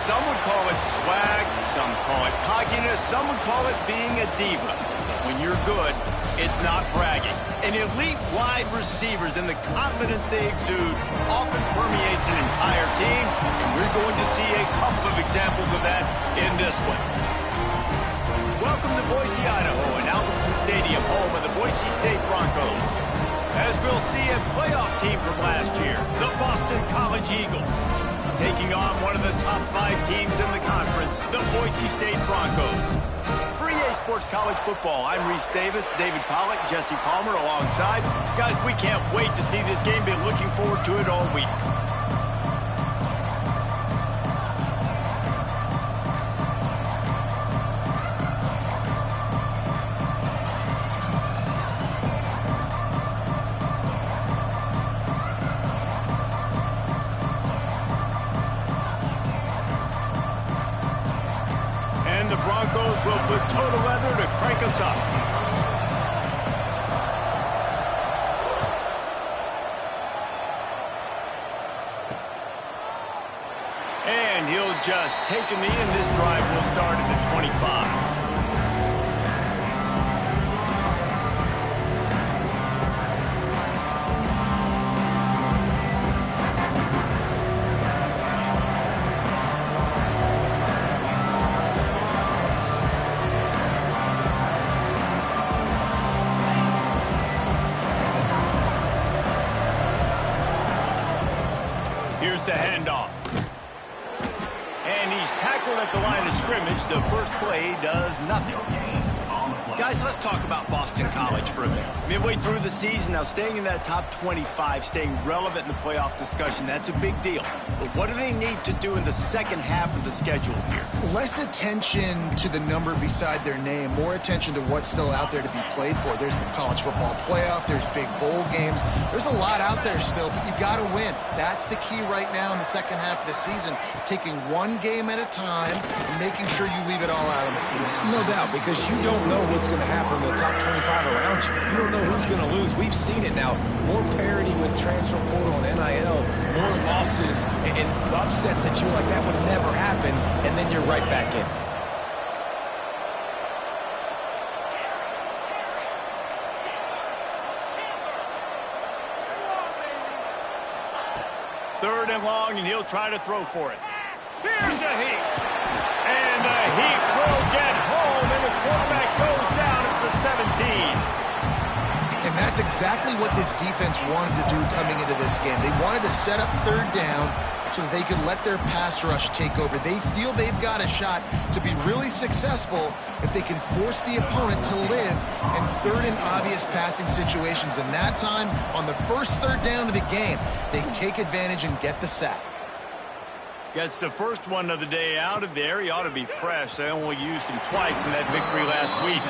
Some would call it swag, some call it cockiness, some would call it being a diva. But when you're good, it's not bragging. And elite wide receivers and the confidence they exude often permeates an entire team, and we're going to see a couple of examples of that in this one. Welcome to Boise, Idaho, and Albertson Stadium, home of the Boise State Broncos. As we'll see, a playoff team from last year, the Boston College Eagles, taking on one of the top 5 teams in the conference, the Boise State Broncos. For EA Sports College Football, I'm Reese Davis, David Pollack, Jesse Palmer alongside. Guys, we can't wait to see this game. Been looking forward to it all week. The Broncos will put total leather to crank us up. And he'll just take a knee, and this drive will start at the 25. Here's the handoff. And he's tackled at the line of scrimmage. The first play does nothing. Guys, let's talk about Boston College for a minute. Midway through the season, now staying in that top 25, staying relevant in the playoff discussion, that's a big deal. But what do they need to do in the second half of the schedule here? Less attention to the number beside their name, more attention to what's still out there to be played for. There's the college football playoff, there's big bowl games. There's a lot out there still, but you've got to win. That's the key right now in the second half of the season, taking one game at a time and making sure you leave it all out on the field. No doubt, because you don't know what's going to happen in the top 25 around you. You don't know who's going to lose. We've seen it now. More parity with transfer portal and NIL, more losses and upsets that you like that would never happen, and then you're right back in. Third and long, and he'll try to throw for it. Here's a heap. And the heap will get home, and the quarterback goes down at the 17. And that's exactly what this defense wanted to do coming into this game. They wanted to set up third down so that they could let their pass rush take over. They feel they've got a shot to be really successful if they can force the opponent to live in third and obvious passing situations. And that time, on the first third down of the game, they take advantage and get the sack. Gets the first one of the day out of there. He ought to be fresh. They only used him twice in that victory last week.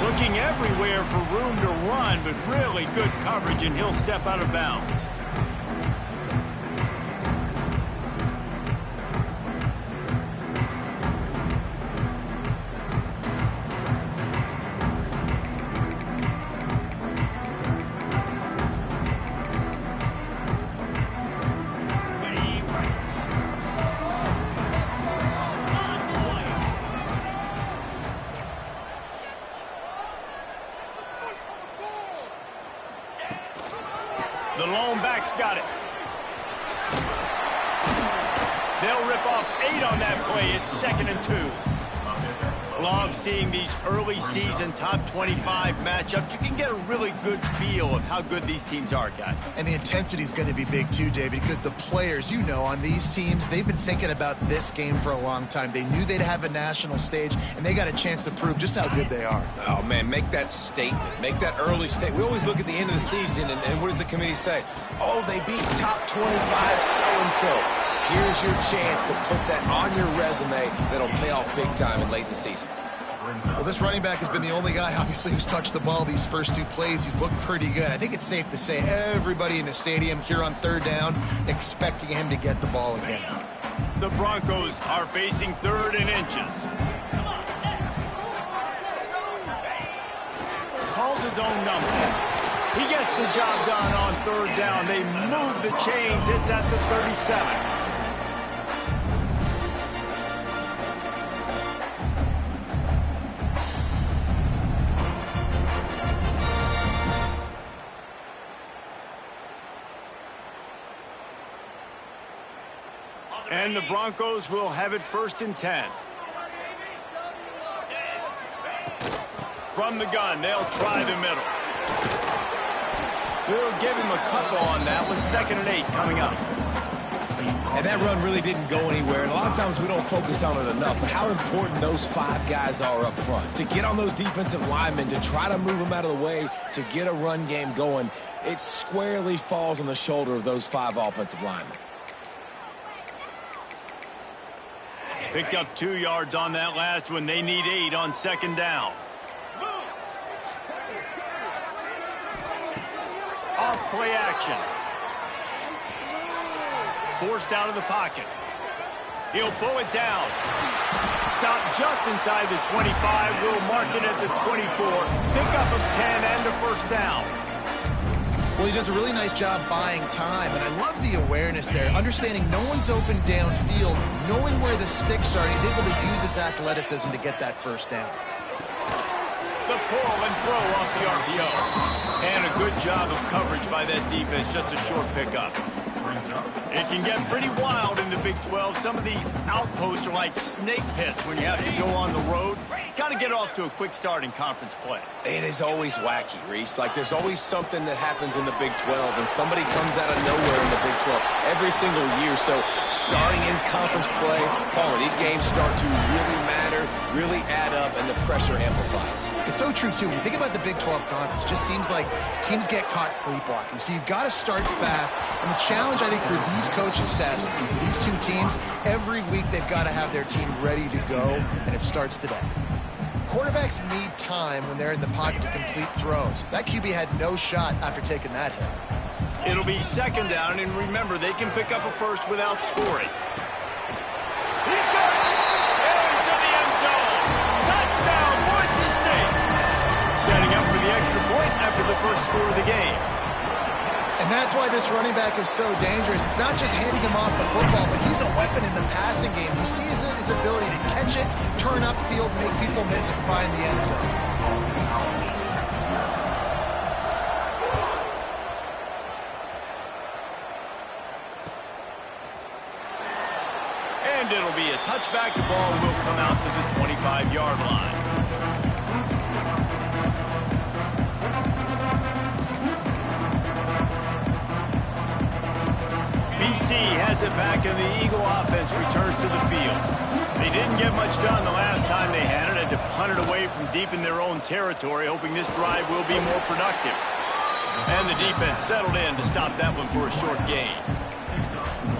Looking everywhere for room to run, but really good coverage, and he'll step out of bounds. The lone back's got it. They'll rip off 8 on that play. It's 2nd and 2. Love seeing these early season top 25 matchups. You can get a really good feel of how good these teams are, guys. And the intensity is going to be big too, David, because the players, you know, on these teams, they've been thinking about this game for a long time. They knew they'd have a national stage, and they got a chance to prove just how good they are. Oh, man, make that statement. Make that early statement. We always look at the end of the season, and what does the committee say? Oh, they beat top 25 so-and-so. Here's your chance to put that on your resume that'll pay off big time in late in the season. Well, this running back has been the only guy, obviously, who's touched the ball these first 2 plays. He's looked pretty good. I think it's safe to say everybody in the stadium here on third down expecting him to get the ball again. The Broncos are facing 3rd and inches. Calls his own number. He gets the job done on 3rd down. They move the chains. It's at the 37. And the Broncos will have it 1st and 10. From the gun, they'll try the middle. We'll give him a couple on that one. 2nd and 8 coming up. And that run really didn't go anywhere. And a lot of times we don't focus on it enough. But how important those 5 guys are up front. To get on those defensive linemen, to try to move them out of the way, to get a run game going, it squarely falls on the shoulder of those 5 offensive linemen. Picked up 2 yards on that last one. They need 8 on 2nd down. Off play action. Forced out of the pocket. He'll pull it down. Stop just inside the 25. We'll mark it at the 24. Pickup of 10 and a 1st down. Well, he does a really nice job buying time, and I love the awareness there, understanding no one's open downfield, knowing where the sticks are, and he's able to use his athleticism to get that 1st down. The pull and throw off the RPO. And a good job of coverage by that defense, just a short pickup. It can get pretty wild in the Big 12. Some of these outposts are like snake pits when you have to go on the road. Got to get off to a quick start in conference play. It is always wacky, Reese. Like, there's always something that happens in the Big 12, and somebody comes out of nowhere in the Big 12 every single year. So starting in conference play, Palmer, these games start to really matter, really add up, and the pressure amplifies. It's so true, too. When you think about the Big 12 conference, it just seems like teams get caught sleepwalking. So you've got to start fast. And the challenge, I think, for these coaching staffs, these 2 teams, every week they've got to have their team ready to go, and it starts today. Quarterbacks need time when they're in the pocket to complete throws. That QB had no shot after taking that hit. It'll be 2nd down, and remember, they can pick up a 1st without scoring. He's got it! Into the end zone! Touchdown, Boise State! Setting up for the extra point after the 1st score of the game. And that's why this running back is so dangerous. It's not just handing him off the football, but he's a weapon in the passing game. You see his ability to catch it, turn upfield, make people miss, and find the end zone. And it'll be a touchback. The ball will come out to the 25-yard line. BC has it back, and the Eagle offense returns to the field. They didn't get much done the last time they had it. Had to punt it away from deep in their own territory, hoping this drive will be more productive. And the defense settled in to stop that one for a short gain.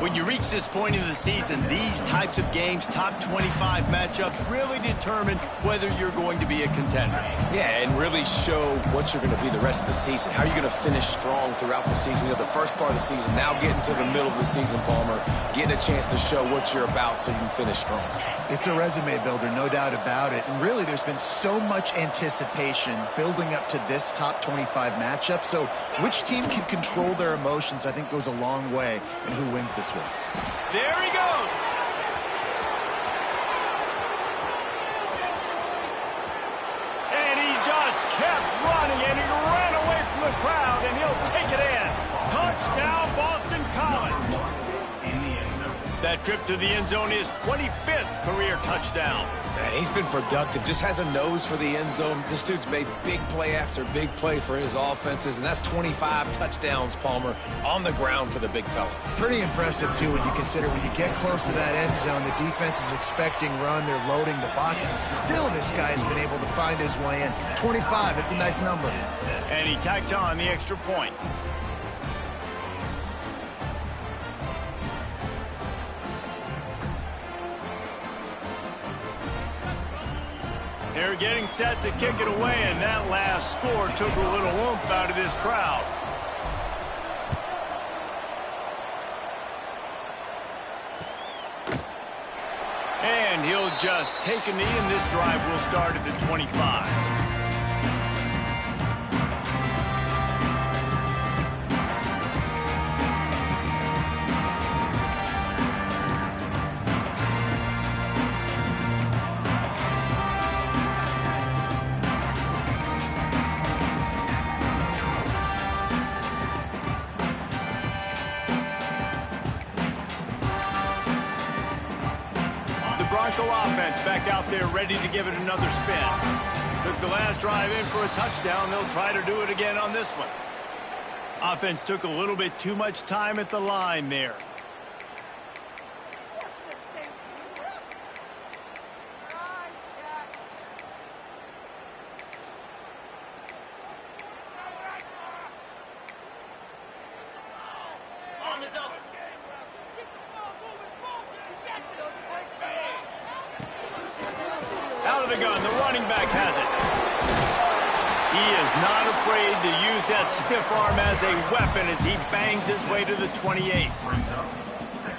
When you reach this point in the season, these types of games, top 25 matchups, really determine whether you're going to be a contender. Yeah, and really show what you're going to be the rest of the season. How are you going to finish strong throughout the season? You know, the first part of the season, now getting to the middle of the season, Palmer, getting a chance to show what you're about so you can finish strong. It's a resume builder, no doubt about it. And really, there's been so much anticipation building up to this top 25 matchup. So which team can control their emotions, I think, goes a long way in who wins this one. There he goes. And he just kept running, and he ran away from the crowd, and he'll take it in. Touchdown, Boston College. That trip to the end zone is 25th career touchdown. Man, he's been productive, just has a nose for the end zone. This dude's made big play after big play for his offenses, and that's 25 touchdowns, Palmer, on the ground for the big fella. Pretty impressive, too, when you consider when you get close to that end zone, the defense is expecting run, they're loading the box, and still this guy's been able to find his way in. 25, it's a nice number. And he tacked on the extra point. They're getting set to kick it away, and that last score took a little oomph out of this crowd. And he'll just take a knee, and this drive will start at the 25. Bronco offense back out there ready to give it another spin. Took the last drive in for a touchdown. They'll try to do it again on this one. Offense took a little bit too much time at the line there. Out of the gun, the running back has it. He is not afraid to use that stiff arm as a weapon as he bangs his way to the 28.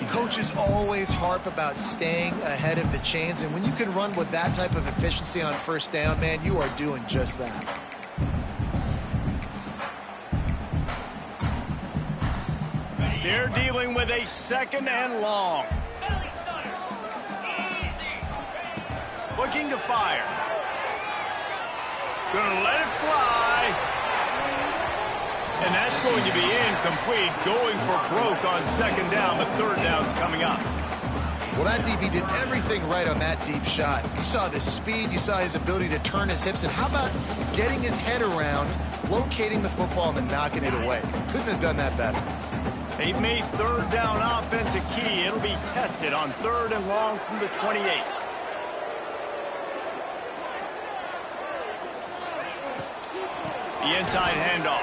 Coaches always harp about staying ahead of the chains, and when you can run with that type of efficiency on first down, man, you are doing just that. They're dealing with a 2nd and long. Looking to fire. Gonna let it fly. And that's going to be incomplete. Going for broke on 2nd down, but 3rd down's coming up. Well, that DB did everything right on that deep shot. You saw the speed, you saw his ability to turn his hips, and how about getting his head around, locating the football, and then knocking it away? Couldn't have done that better. They've made 3rd down offense a key. It'll be tested on 3rd and long from the 28. The inside handoff.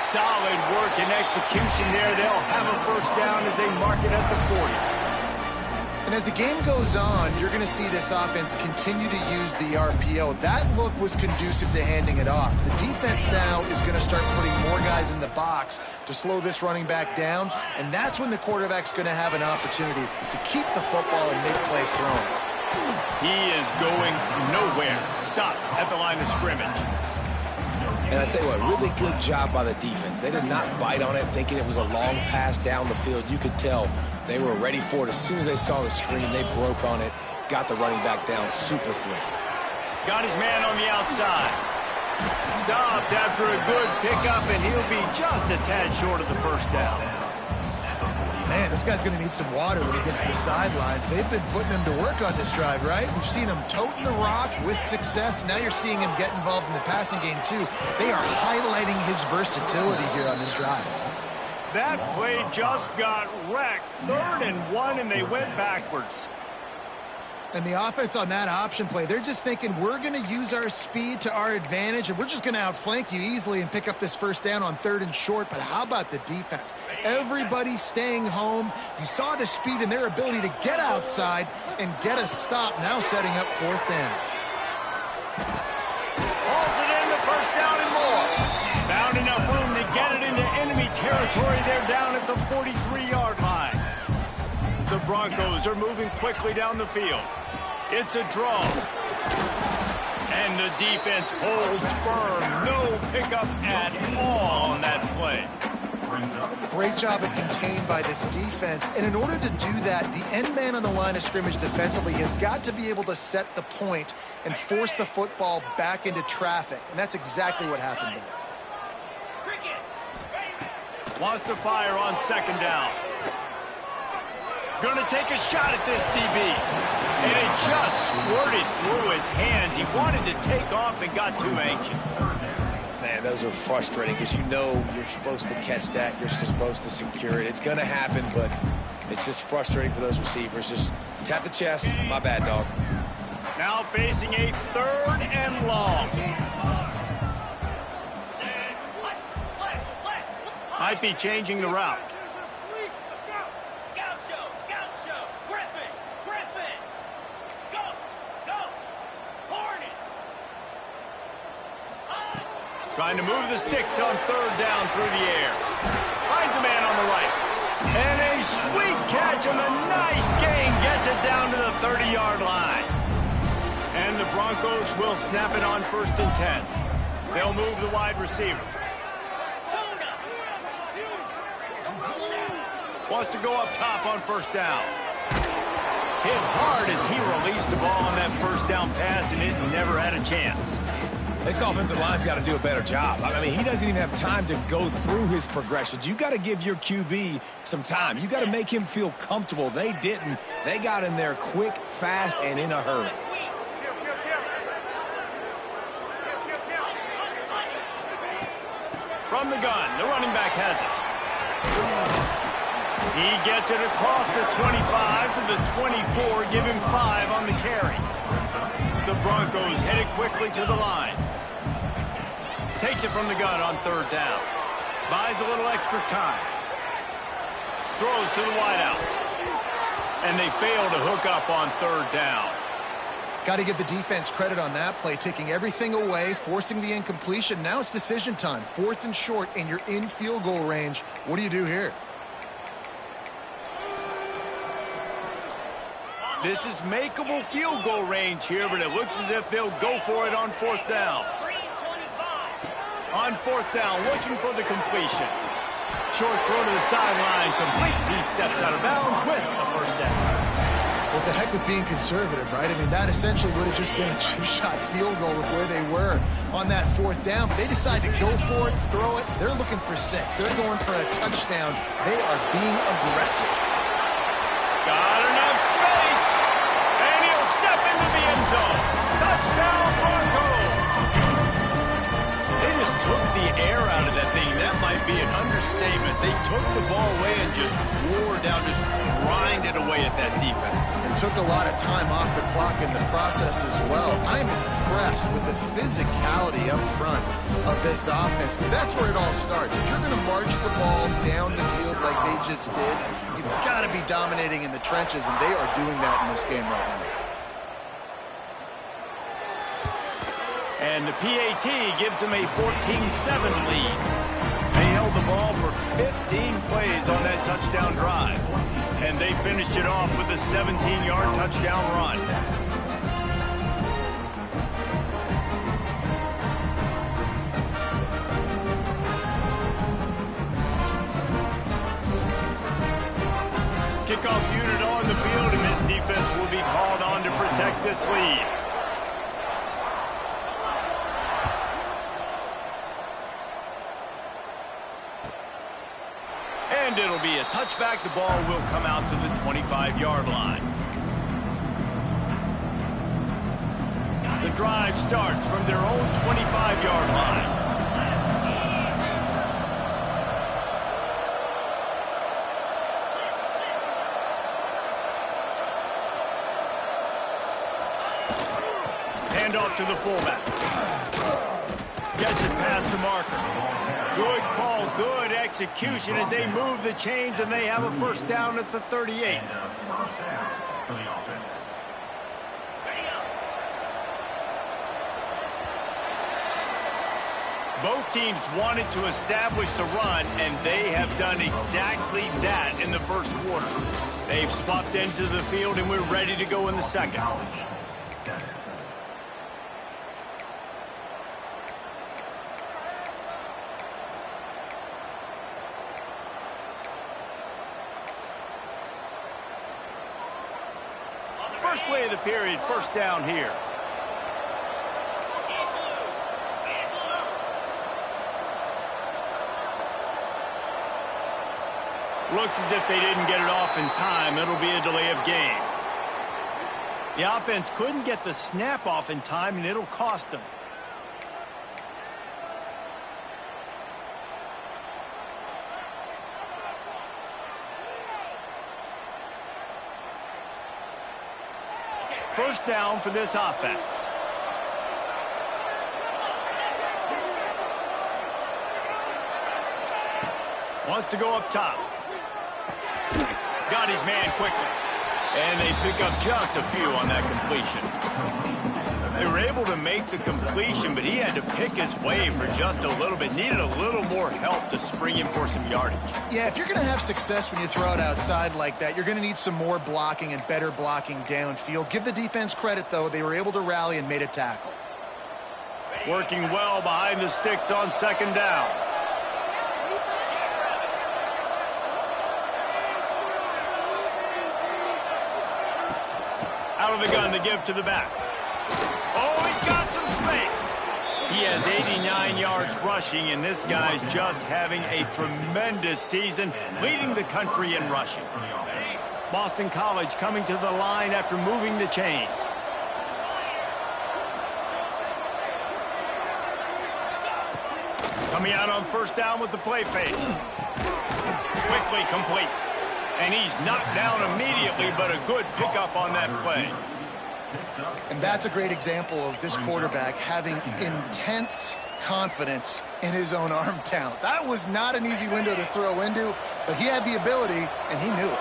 Solid work and execution there. They'll have a 1st down as they mark it at the 40. And as the game goes on, you're going to see this offense continue to use the RPO. That look was conducive to handing it off. The defense now is going to start putting more guys in the box to slow this running back down, and that's when the quarterback's going to have an opportunity to keep the football and make plays thrown. He is going nowhere. Stopped at the line of scrimmage. And I tell you what, really good job by the defense. They did not bite on it thinking it was a long pass down the field. You could tell they were ready for it. As soon as they saw the screen, they broke on it, got the running back down super quick. Got his man on the outside. Stopped after a good pickup, and he'll be just a tad short of the 1st down. Man, this guy's going to need some water when he gets to the sidelines. They've been putting him to work on this drive, right? We've seen him toting the rock with success. Now you're seeing him get involved in the passing game, too. They are highlighting his versatility here on this drive. That play just got wrecked. 3rd and 1, and they went backwards. And the offense on that option play, they're just thinking we're going to use our speed to our advantage, and we're just going to outflank you easily and pick up this 1st down on 3rd and short. But how about the defense? Everybody's staying home. You saw the speed and their ability to get outside and get a stop, now setting up 4th down. Hauls it in, the 1st down and more. Found enough room to get it into enemy territory. They're down at the 43-yard line. The Broncos are moving quickly down the field. It's a draw. And the defense holds firm. No pickup at all on that play. Great job of contained by this defense. And in order to do that, the end man on the line of scrimmage defensively has got to be able to set the point and force the football back into traffic. And that's exactly what happened there. Wants to fire on 2nd down. Gonna take a shot at this DB. And it just squirted through his hands. He wanted to take off and got too anxious. Man, those are frustrating because you know you're supposed to catch that. You're supposed to secure it. It's going to happen, but it's just frustrating for those receivers. Just tap the chest. My bad, dog. Now facing a 3rd and long. Might be changing the route. Trying to move the sticks on 3rd down through the air. Finds a man on the right. And a sweet catch and a nice gain gets it down to the 30-yard line. And the Broncos will snap it on 1st and 10. They'll move the wide receiver. Wants to go up top on 1st down. Hit hard as he released the ball on that first down pass, and it never had a chance. This offensive line's got to do a better job. I mean, he doesn't even have time to go through his progressions. You got to give your QB some time. You got to make him feel comfortable. They didn't. They got in there quick, fast, and in a hurry. From the gun, the running back has it. He gets it across the 25 to the 24, give him 5 on the carry. The Broncos headed quickly to the line. Takes it from the gun on third down. Buys a little extra time. Throws to the wideout. And they fail to hook up on third down. Got to give the defense credit on that play, taking everything away, forcing the incompletion. Now it's decision time. 4th and short, and you're in field goal range. What do you do here? This is makeable field goal range here, but it looks as if they'll go for it on 4th down. On 4th down, looking for the completion. Short throw to the sideline, complete. He steps out of bounds with a first down. Well, to heck with being conservative, right? I mean, that essentially would have just been a two-shot field goal with where they were on that 4th down. But they decide to go for it, throw it. They're looking for 6. They're going for a touchdown. They are being aggressive. Got enough space, and he'll step into the end zone. Touchdown, Broncos! They just took the air out of that thing. That might be an understatement. They took the ball away and just wore down, just grinded away at that defense. And took a lot of time off the clock in the process as well. I'm impressed with the physicality up front of this offense, because that's where it all starts. If you're going to march the ball down the field like they just did, you've got to be dominating in the trenches, and they are doing that in this game right now. And the PAT gives them a 14-7 lead. They held the ball for 15 plays on that touchdown drive. And they finished it off with a 17-yard touchdown run. Kickoff unit on the field, and this defense will be called on to protect this lead. And it'll be a touchback. The ball will come out to the 25-yard line. The drive starts from their own 25-yard line. Hand off to the fullback. Gets it past the marker. Good call, good execution as they move the chains, and they have a first down at the 38. Both teams wanted to establish the run, and they have done exactly that in the first quarter. They've swapped ends of the field, and we're ready to go in the second. First play of the period, first down here. Looks as if they didn't get it off in time. It'll be a delay of game. The offense couldn't get the snap off in time, and it'll cost them. First down for this offense. Wants to go up top. Got his man quickly. And they pick up just a few on that completion. They were able to make the completion, but he had to pick his way for just a little bit. Needed a little more help to spring him for some yardage. Yeah, if you're going to have success when you throw it outside like that, you're going to need some more blocking and better blocking downfield. Give the defense credit, though. They were able to rally and made a tackle. Working well behind the sticks on second down. Out of the gun to give to the back. Oh, he's got some space. He has 89 yards rushing, and this guy's just having a tremendous season, leading the country in rushing. Boston College coming to the line after moving the chains. Coming out on first down with the play fake. Quickly complete. And he's knocked down immediately, but a good pickup on that play. And that's a great example of this quarterback having intense confidence in his own arm talent. That was not an easy window to throw into, but he had the ability, and he knew it.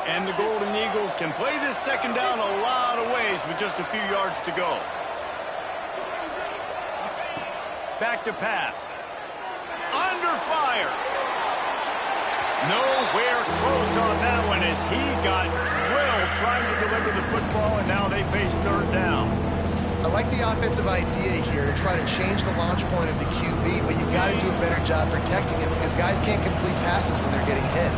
And the Golden Eagles can play this second down a lot of ways with just a few yards to go. Back to pass. Under fire. Nowhere close on that one as he got drilled trying to deliver the football, and now they face third down. I like the offensive idea here to try to change the launch point of the QB, but you got to do a better job protecting him because guys can't complete passes when they're getting hit.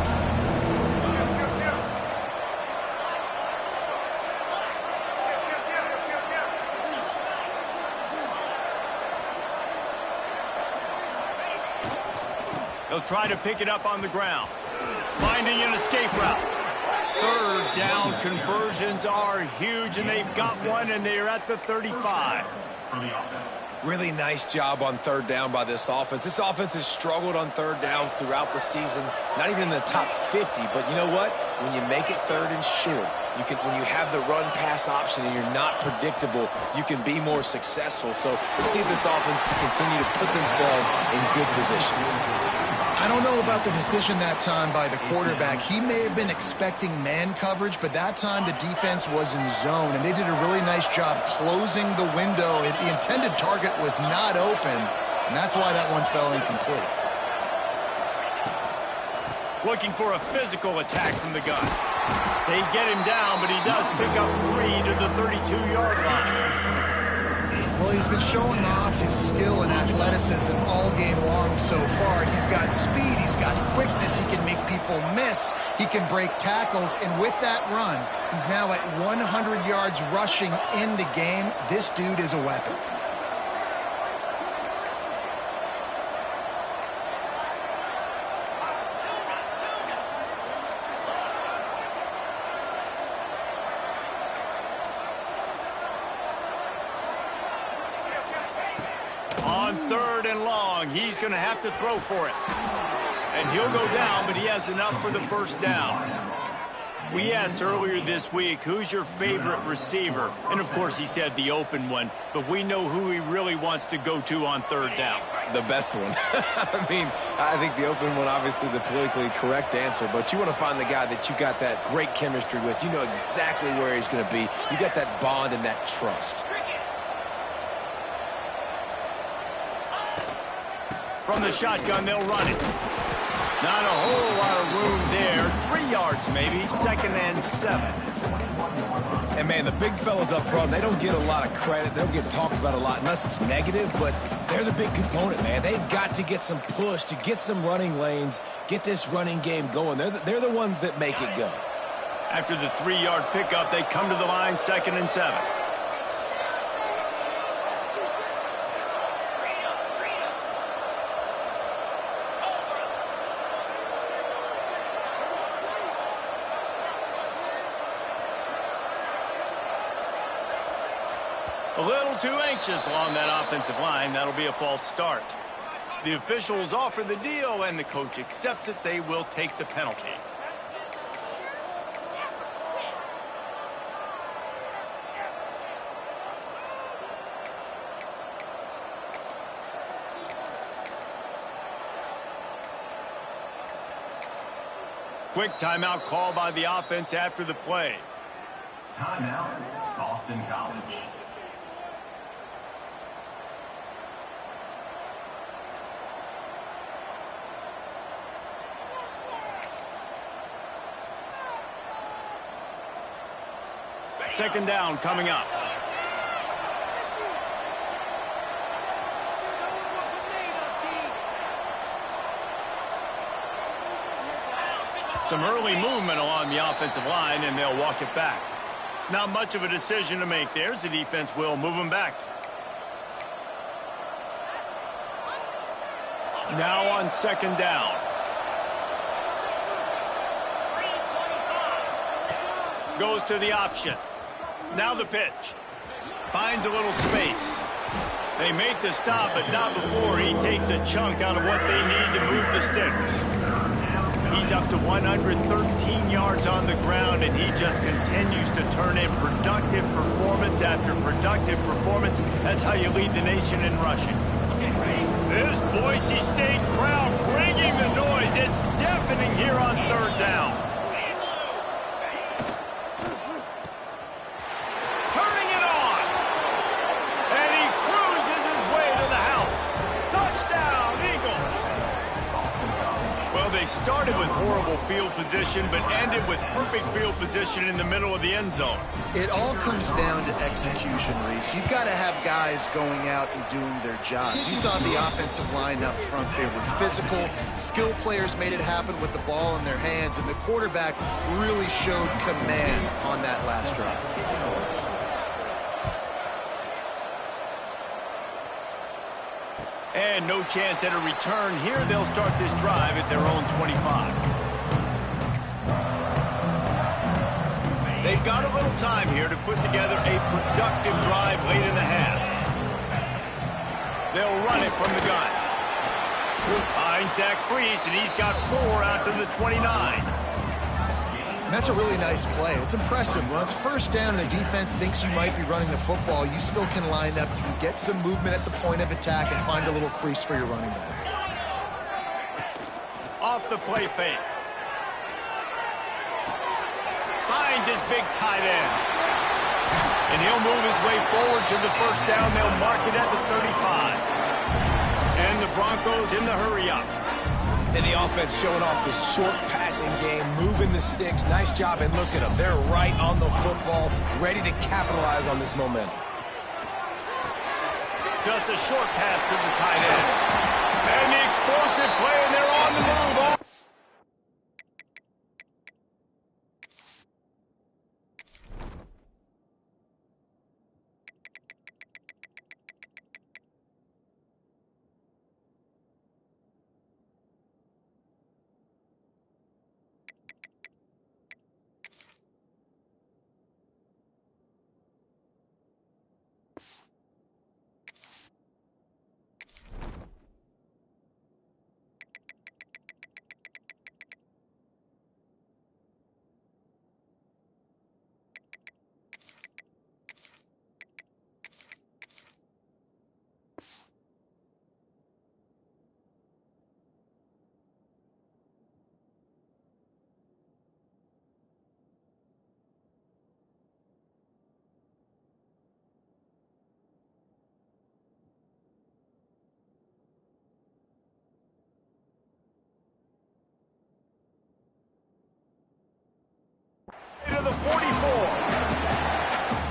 They'll try to pick it up on the ground. Finding an escape route. Third down conversions are huge, and they've got one, and they're at the 35. Really nice job on third down by this offense. This offense has struggled on third downs throughout the season. Not even in the top 50, but you know what? When you make it third and short, when you have the run-pass option and you're not predictable, you can be more successful. So let's see if this offense can continue to put themselves in good positions. I don't know about the decision that time by the quarterback. He may have been expecting man coverage, but that time the defense was in zone, and they did a really nice job closing the window. The intended target was not open, and that's why that one fell incomplete. Looking for a physical attack from the gun. They get him down, but he does pick up 3 to the 32-yard line. Well, he's been showing off his skill and athleticism all game long so far. He's got speed, he's got quickness, he can make people miss, he can break tackles, and with that run, he's now at 100 yards rushing in the game. This dude is a weapon. On third and long, he's going to have to throw for it. And he'll go down, but he has enough for the first down. We asked earlier this week, who's your favorite receiver? And, of course, he said the open one, but we know who he really wants to go to on third down. The best one. I think the open one, obviously the politically correct answer, but you want to find the guy that you got that great chemistry with. You know exactly where he's going to be. You got that bond and that trust. From the shotgun, they'll run it. Not a whole lot of room there. 3 yards maybe, 2nd and 7. And, man, the big fellas up front, they don't get a lot of credit. They don't get talked about a lot unless it's negative, but they're the big component, man. They've got to get some push, to get some running lanes, get this running game going. They're the ones that make it go. After the 3-yard pickup, they come to the line, 2nd and 7. A little too anxious along that offensive line. That'll be a false start. The officials offer the deal, and the coach accepts it. They will take the penalty. Quick timeout call by the offense after the play. Timeout, Boston College. Second down coming up. Some early movement along the offensive line, and they'll walk it back. Not much of a decision to make. There's the defense will move him back. Now on second down. Goes to the option. Now the pitch. Finds a little space. They make the stop, but not before he takes a chunk out of what they need to move the sticks. He's up to 113 yards on the ground, and he just continues to turn in productive performance after productive performance. That's how you lead the nation in rushing. This Boise State crowd bringing the noise. It's deafening here on third down. Turning it on. And he cruises his way to the house. Touchdown, Eagles. Well, they started with horrible field position, but ended with perfect field position in the middle of the end zone. It all comes down to execution, Reese. You've got to have guys going out and doing their jobs. You saw the offensive line up front. They were physical. Skill players made it happen with the ball in their hands, and the quarterback really showed command on that last drive. And no chance at a return here. They'll start this drive at their own 25. They've got a little time here to put together a productive drive late in the half. They'll run it from the gun. Finds that crease, and he's got 4 out to the 29. And that's a really nice play. It's impressive. When it's first down and the defense thinks you might be running the football, you still can line up. You can get some movement at the point of attack and find a little crease for your running back. Off the play fake. Finds his big tight end. And he'll move his way forward to the first down. They'll mark it at the 35. And the Broncos in the hurry-up. And the offense showing off the short passing game, moving the sticks. Nice job, and look at them. They're right on the football, ready to capitalize on this momentum. Just a short pass to the tight end. And the explosive play, and they're on the move. To the 44.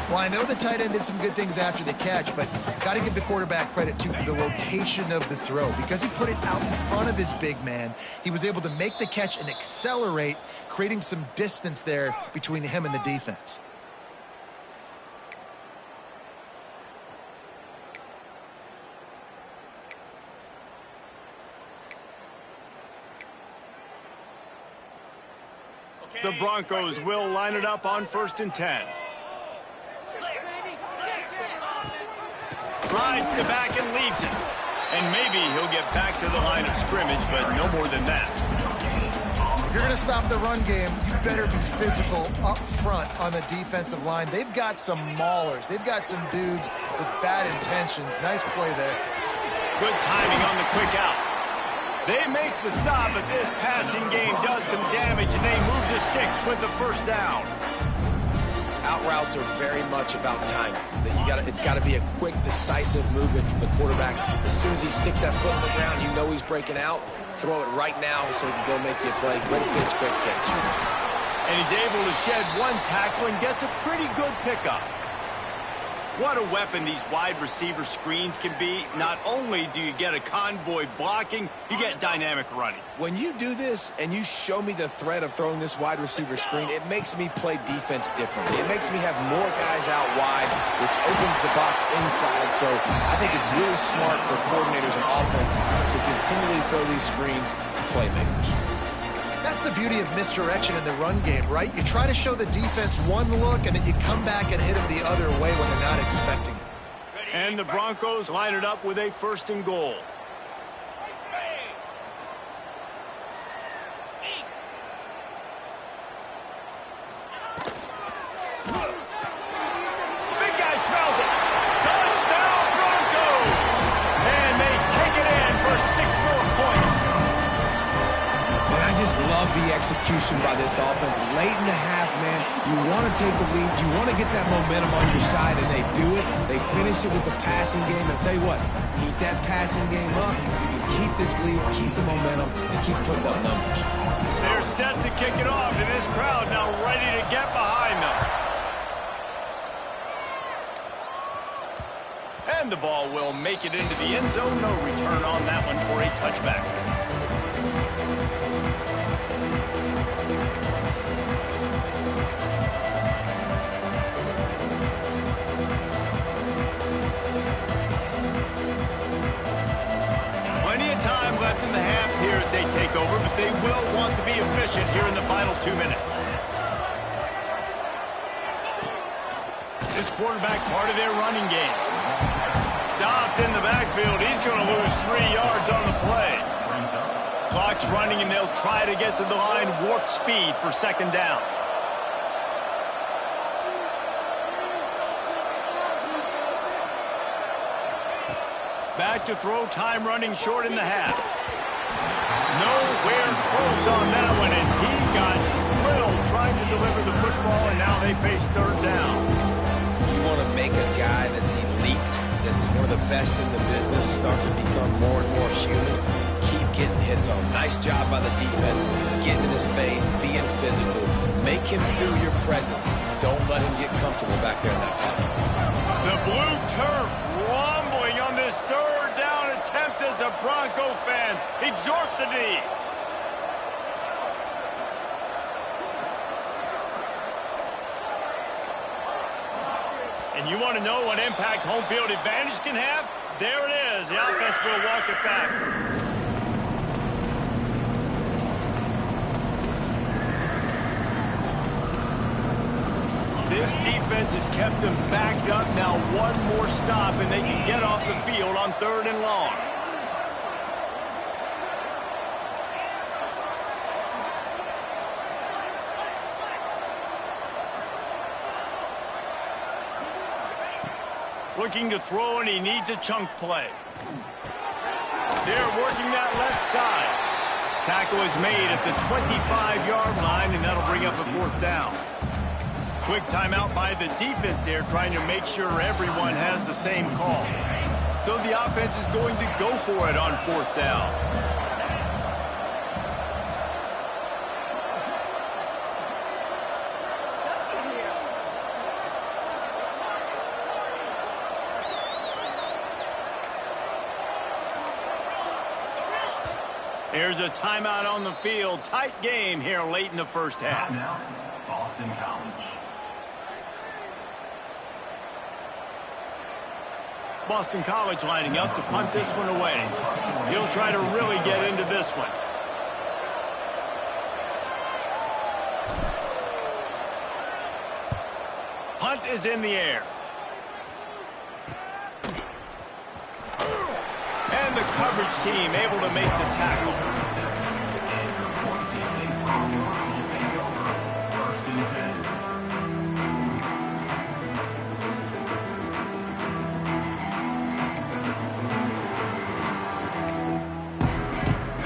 Well, I know the tight end did some good things after the catch, but got to give the quarterback credit to the location of the throw. Because he put it out in front of his big man, he was able to make the catch and accelerate, creating some distance there between him and the defense. The Broncos will line it up on 1st and 10. Rides the back and leaves it. And maybe he'll get back to the line of scrimmage, but no more than that. If you're going to stop the run game, you better be physical up front on the defensive line. They've got some maulers. They've got some dudes with bad intentions. Nice play there. Good timing on the quick out. They make the stop, but this passing game does some damage, and they move the sticks with the first down. Out routes are very much about timing. It's got to be a quick, decisive movement from the quarterback. As soon as he sticks that foot in the ground, you know he's breaking out. Throw it right now so he can go make you a play. Great pitch, great catch. And he's able to shed one tackle and gets a pretty good pickup. What a weapon these wide receiver screens can be. Not only do you get a convoy blocking, you get dynamic running. When you do this and you show me the threat of throwing this wide receiver screen, it makes me play defense differently. It makes me have more guys out wide, which opens the box inside. So I think it's really smart for coordinators and offenses to continually throw these screens to playmakers. That's the beauty of misdirection in the run game, right? You try to show the defense one look, and then you come back and hit them the other way when they're not expecting it. And the Broncos line it up with a 1st and goal. Big guy smells it. Touchdown, Broncos! And they take it in for 6 more points. Man, I just love the execution by this offense. Late in the half, man, you want to take the lead. You want to get that momentum on your side, and they do it. They finish it with the passing game. And I'll tell you what, keep that passing game up. You can keep this lead, keep the momentum, and keep putting up numbers. They're set to kick it off, and this crowd now ready to get behind them. And the ball will make it into the end zone. No return on that one for a touchback. Plenty of time left in the half here as they take over, but they will want to be efficient here in the final 2 minutes. This quarterback part of their running game. Stopped in the backfield. He's going to lose 3 yards on the play. Clock's running, and they'll try to get to the line warp speed for 2nd down. Back to throw, time running short in the half. Nowhere close on that one as he got drilled trying to deliver the football, and now they face 3rd down. You want to make a guy that's elite, that's one of the best in the business, start to become more and more human. Keep getting hits on. Nice job by the defense. Getting in his face, being physical. Make him feel your presence. Don't let him get comfortable back there in that pocket. The blue turf rumbling on this 3rd down attempt as the Bronco fans exhort the D. And you want to know what impact home field advantage can have? There it is. The offense will walk it back. This defense has kept them backed up. Now 1 more stop, and they can get off the field on 3rd and long. Looking to throw, and he needs a chunk play. They're working that left side. Tackle is made at the 25-yard line, and that'll bring up a 4th down. Quick timeout by the defense there, trying to make sure everyone has the same call. So the offense is going to go for it on 4th down. There's a timeout on the field. Tight game here late in the 1st half. Now, Boston College. Boston College lining up to punt this one away. He'll try to really get into this one. Punt is in the air. And the coverage team able to make the tackle.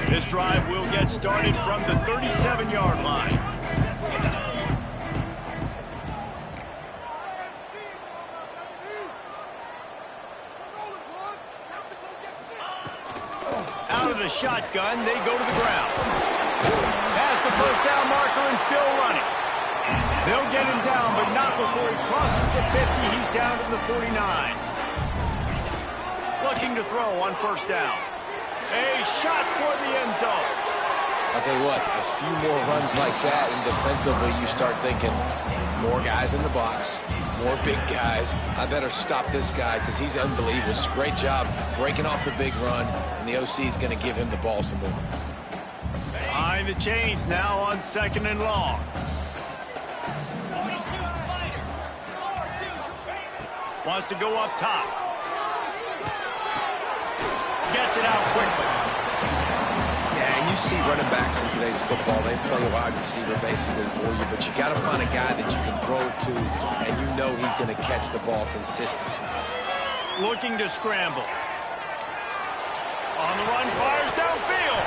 This drive will get started from the 37-yard line. Out of the shotgun, they go to the ground. Past the 1st down marker and still running. They'll get him down, but not before he crosses the 50. He's down to the 49. Looking to throw on first down. A shot toward the end zone. I'll tell you what, a few more runs like that, and defensively you start thinking, more guys in the box, more big guys. I better stop this guy because he's unbelievable. Just a great job breaking off the big run, and the OC is going to give him the ball some more. Behind the chains now on second and long. Wants to go up top. Gets it out quickly. Yeah, and you see running backs in today's football, they play wide receiver basically for you, but you got to find a guy that you can throw it to, and you know he's going to catch the ball consistently. Looking to scramble. On the run, fires downfield.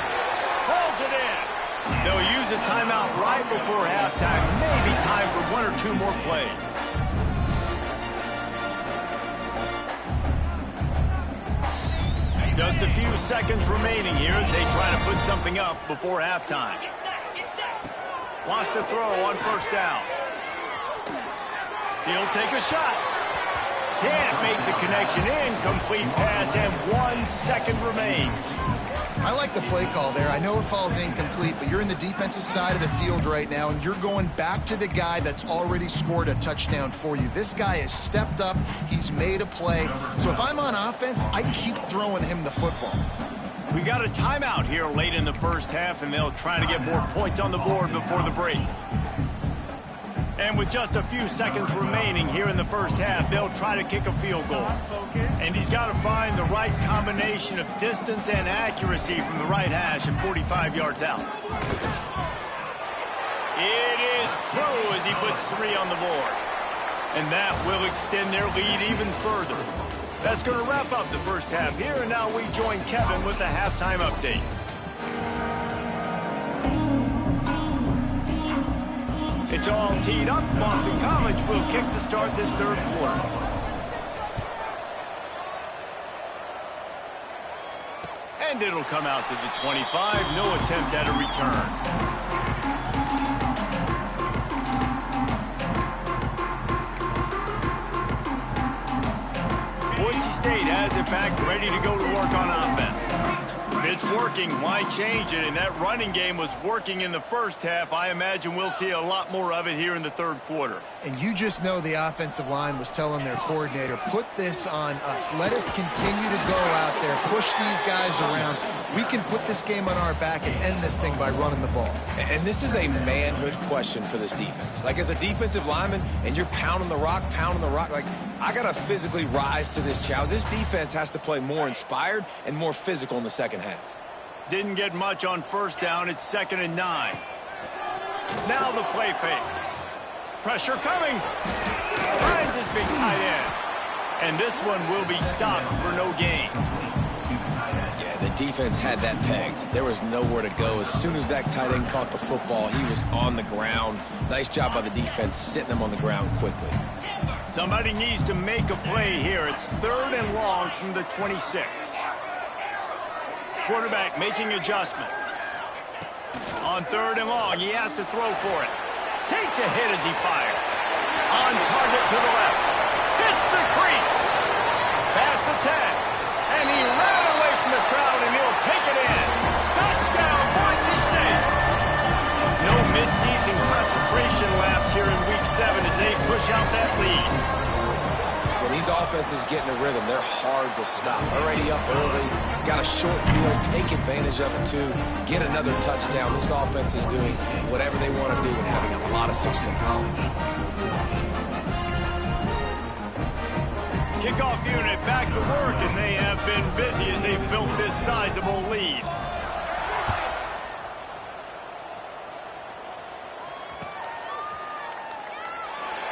Pulls it in. They'll use a timeout right before halftime. Maybe time for one or two more plays. Just a few seconds remaining here as they try to put something up before halftime. Wants to throw on first down. He'll take a shot. Can't make the connection. Incomplete pass, and 1 second remains. I like the play call there. I know it falls incomplete, but you're in the defensive side of the field right now, and you're going back to the guy that's already scored a touchdown for you. This guy has stepped up. He's made a play. So if I'm on offense, I keep throwing him the football. We got a timeout here late in the first half, and they'll try to get more points on the board before the break. And with just a few seconds remaining here in the first half, they'll try to kick a field goal. And he's got to find the right combination of distance and accuracy from the right hash and 45 yards out. It is true as he puts 3 on the board. And that will extend their lead even further. That's going to wrap up the first half here, and now we join Kevin with the halftime update. It's all teed up. Boston College will kick to start this third quarter. And it'll come out to the 25. No attempt at a return. Boise State has it back, ready to go to work on offense. If it's working, why change it? And that running game was working in the first half. I imagine we'll see a lot more of it here in the third quarter. And you just know the offensive line was telling their coordinator, put this on us. Let us continue to go out there, push these guys around. We can put this game on our back and end this thing by running the ball. And this is a manhood question for this defense. Like, as a defensive lineman, and you're pounding the rock, like, I got to physically rise to this challenge. This defense has to play more inspired and more physical in the second half. Didn't get much on first down. It's 2nd and 9. Now the play fake. Pressure coming. Finds his big tight end. And this one will be stopped for no gain. Yeah, the defense had that pegged. There was nowhere to go. As soon as that tight end caught the football, he was on the ground. Nice job by the defense sitting him on the ground quickly. Somebody needs to make a play here. It's 3rd and long from the 26. Quarterback making adjustments. On 3rd and long, he has to throw for it. Takes a hit as he fires. On target to the left. Hits the crease. Past the 10. And he ran away from the crowd, and he'll take it in. Touchdown, Boise State. No midseason concentration laps here in Week 7 as they push out that lead. When these offenses get in a rhythm, they're hard to stop. Already up early, got a short field, take advantage of it too, get another touchdown. This offense is doing whatever they want to do and having a lot of success. Kickoff unit back to work, and they have been busy as they've built this sizable lead.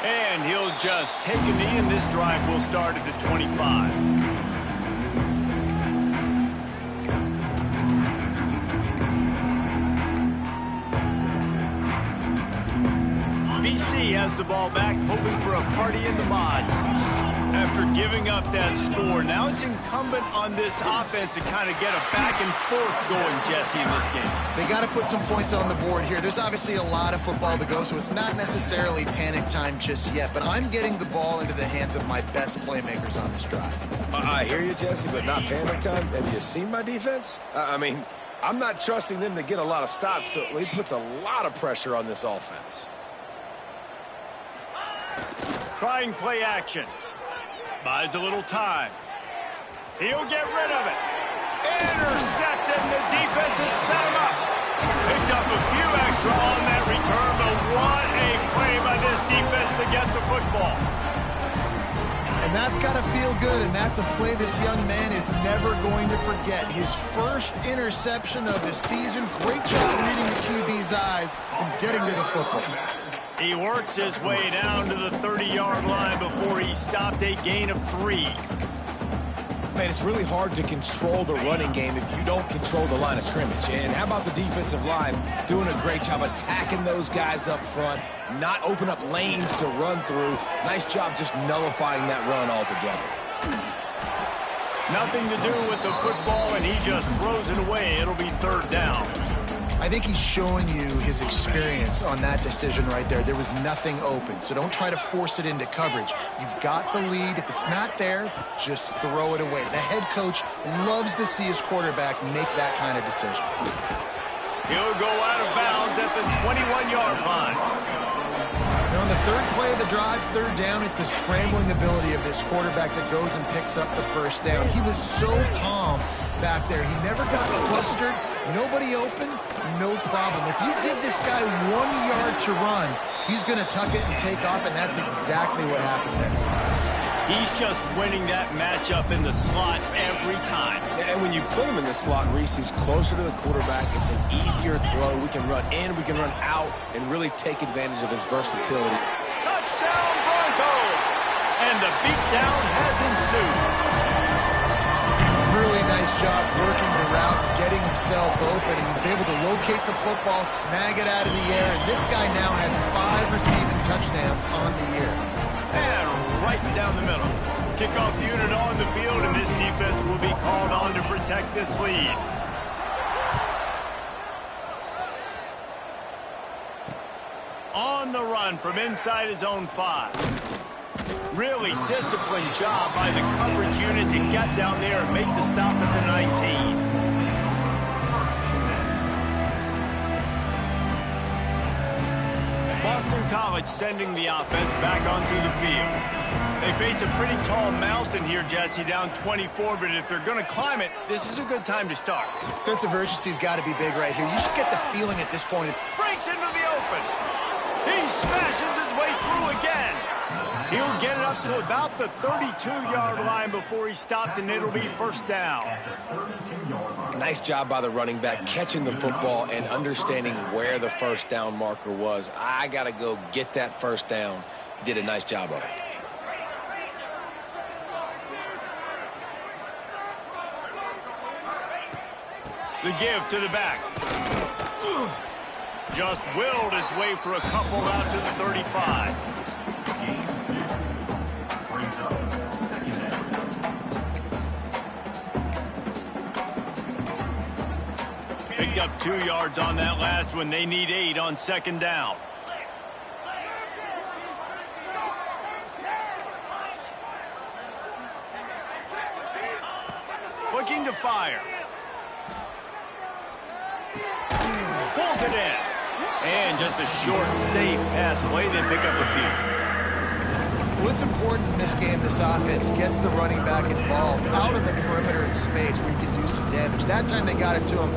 And he'll just take a knee, and this drive will start at the 25. BC has the ball back, hoping for a party in the mods. After giving up that score, now it's incumbent on this offense to kind of get a back and forth going, Jesse, in this game. They got to put some points on the board here. There's obviously a lot of football to go, so it's not necessarily panic time just yet, but I'm getting the ball into the hands of my best playmakers on this drive. I hear you, Jesse, but not panic time. Have you seen my defense? I mean, I'm not trusting them to get a lot of stops, so it puts a lot of pressure on this offense. Trying play action. Buys a little time. He'll get rid of it. Intercepted, and the defense has set him up. Picked up a few extra on that return, but what a play by this defense to get the football. And that's got to feel good, and that's a play this young man is never going to forget. His first interception of the season. Great job reading the QB's eyes and getting to the football. He works his way down to the 30-yard line before he stopped a gain of 3. Man, it's really hard to control the running game if you don't control the line of scrimmage. And how about the defensive line doing a great job attacking those guys up front, not open up lanes to run through. Nice job just nullifying that run altogether. Nothing to do with the football, and he just throws it away. It'll be 3rd down. I think he's showing you his experience on that decision right there. There was nothing open, so don't try to force it into coverage. You've got the lead. If it's not there, just throw it away. The head coach loves to see his quarterback make that kind of decision. He'll go out of bounds at the 21-yard line. Now on the 3rd play of the drive, 3rd down, it's the scrambling ability of this quarterback that goes and picks up the 1st down. He was so calm back there. He never got flustered. Nobody open, no problem. If you give this guy 1 yard to run, he's going to tuck it and take off, and that's exactly what happened there. He's just winning that matchup in the slot every time. And when you put him in the slot, Reese, he's closer to the quarterback. It's an easier throw. We can run in, we can run out, and really take advantage of his versatility. Touchdown, Broncos! And the beatdown has ensued. Really nice job working the route, getting himself open. He was able to locate the football, snag it out of the air, and this guy now has 5 receiving touchdowns on the year. And right down the middle. Kickoff unit on the field, and this defense will be called on to protect this lead. On the run from inside his own 5. Really disciplined job by the coverage unit to get down there and make the stop at the 19. Boston College sending the offense back onto the field. They face a pretty tall mountain here, Jesse, down 24, but if they're going to climb it, this is a good time to start. Sense of urgency's got to be big right here. You just get the feeling at this point. Breaks into the open. He smashes his way through again. He'll get it up to about the 32-yard line before he stopped, and it'll be 1st down. Nice job by the running back, catching the football and understanding where the 1st down marker was. I got to go get that 1st down. He did a nice job of it. The give to the back. Just willed his way for a couple out to the 35. Picked up 2 yards on that last one. They need 8 on 2nd down. Looking to fire. Pulls it in. And just a short, safe pass play. They pick up a few. What's important in this game, this offense gets the running back involved out on the perimeter in space where he can do some damage. That time they got it to him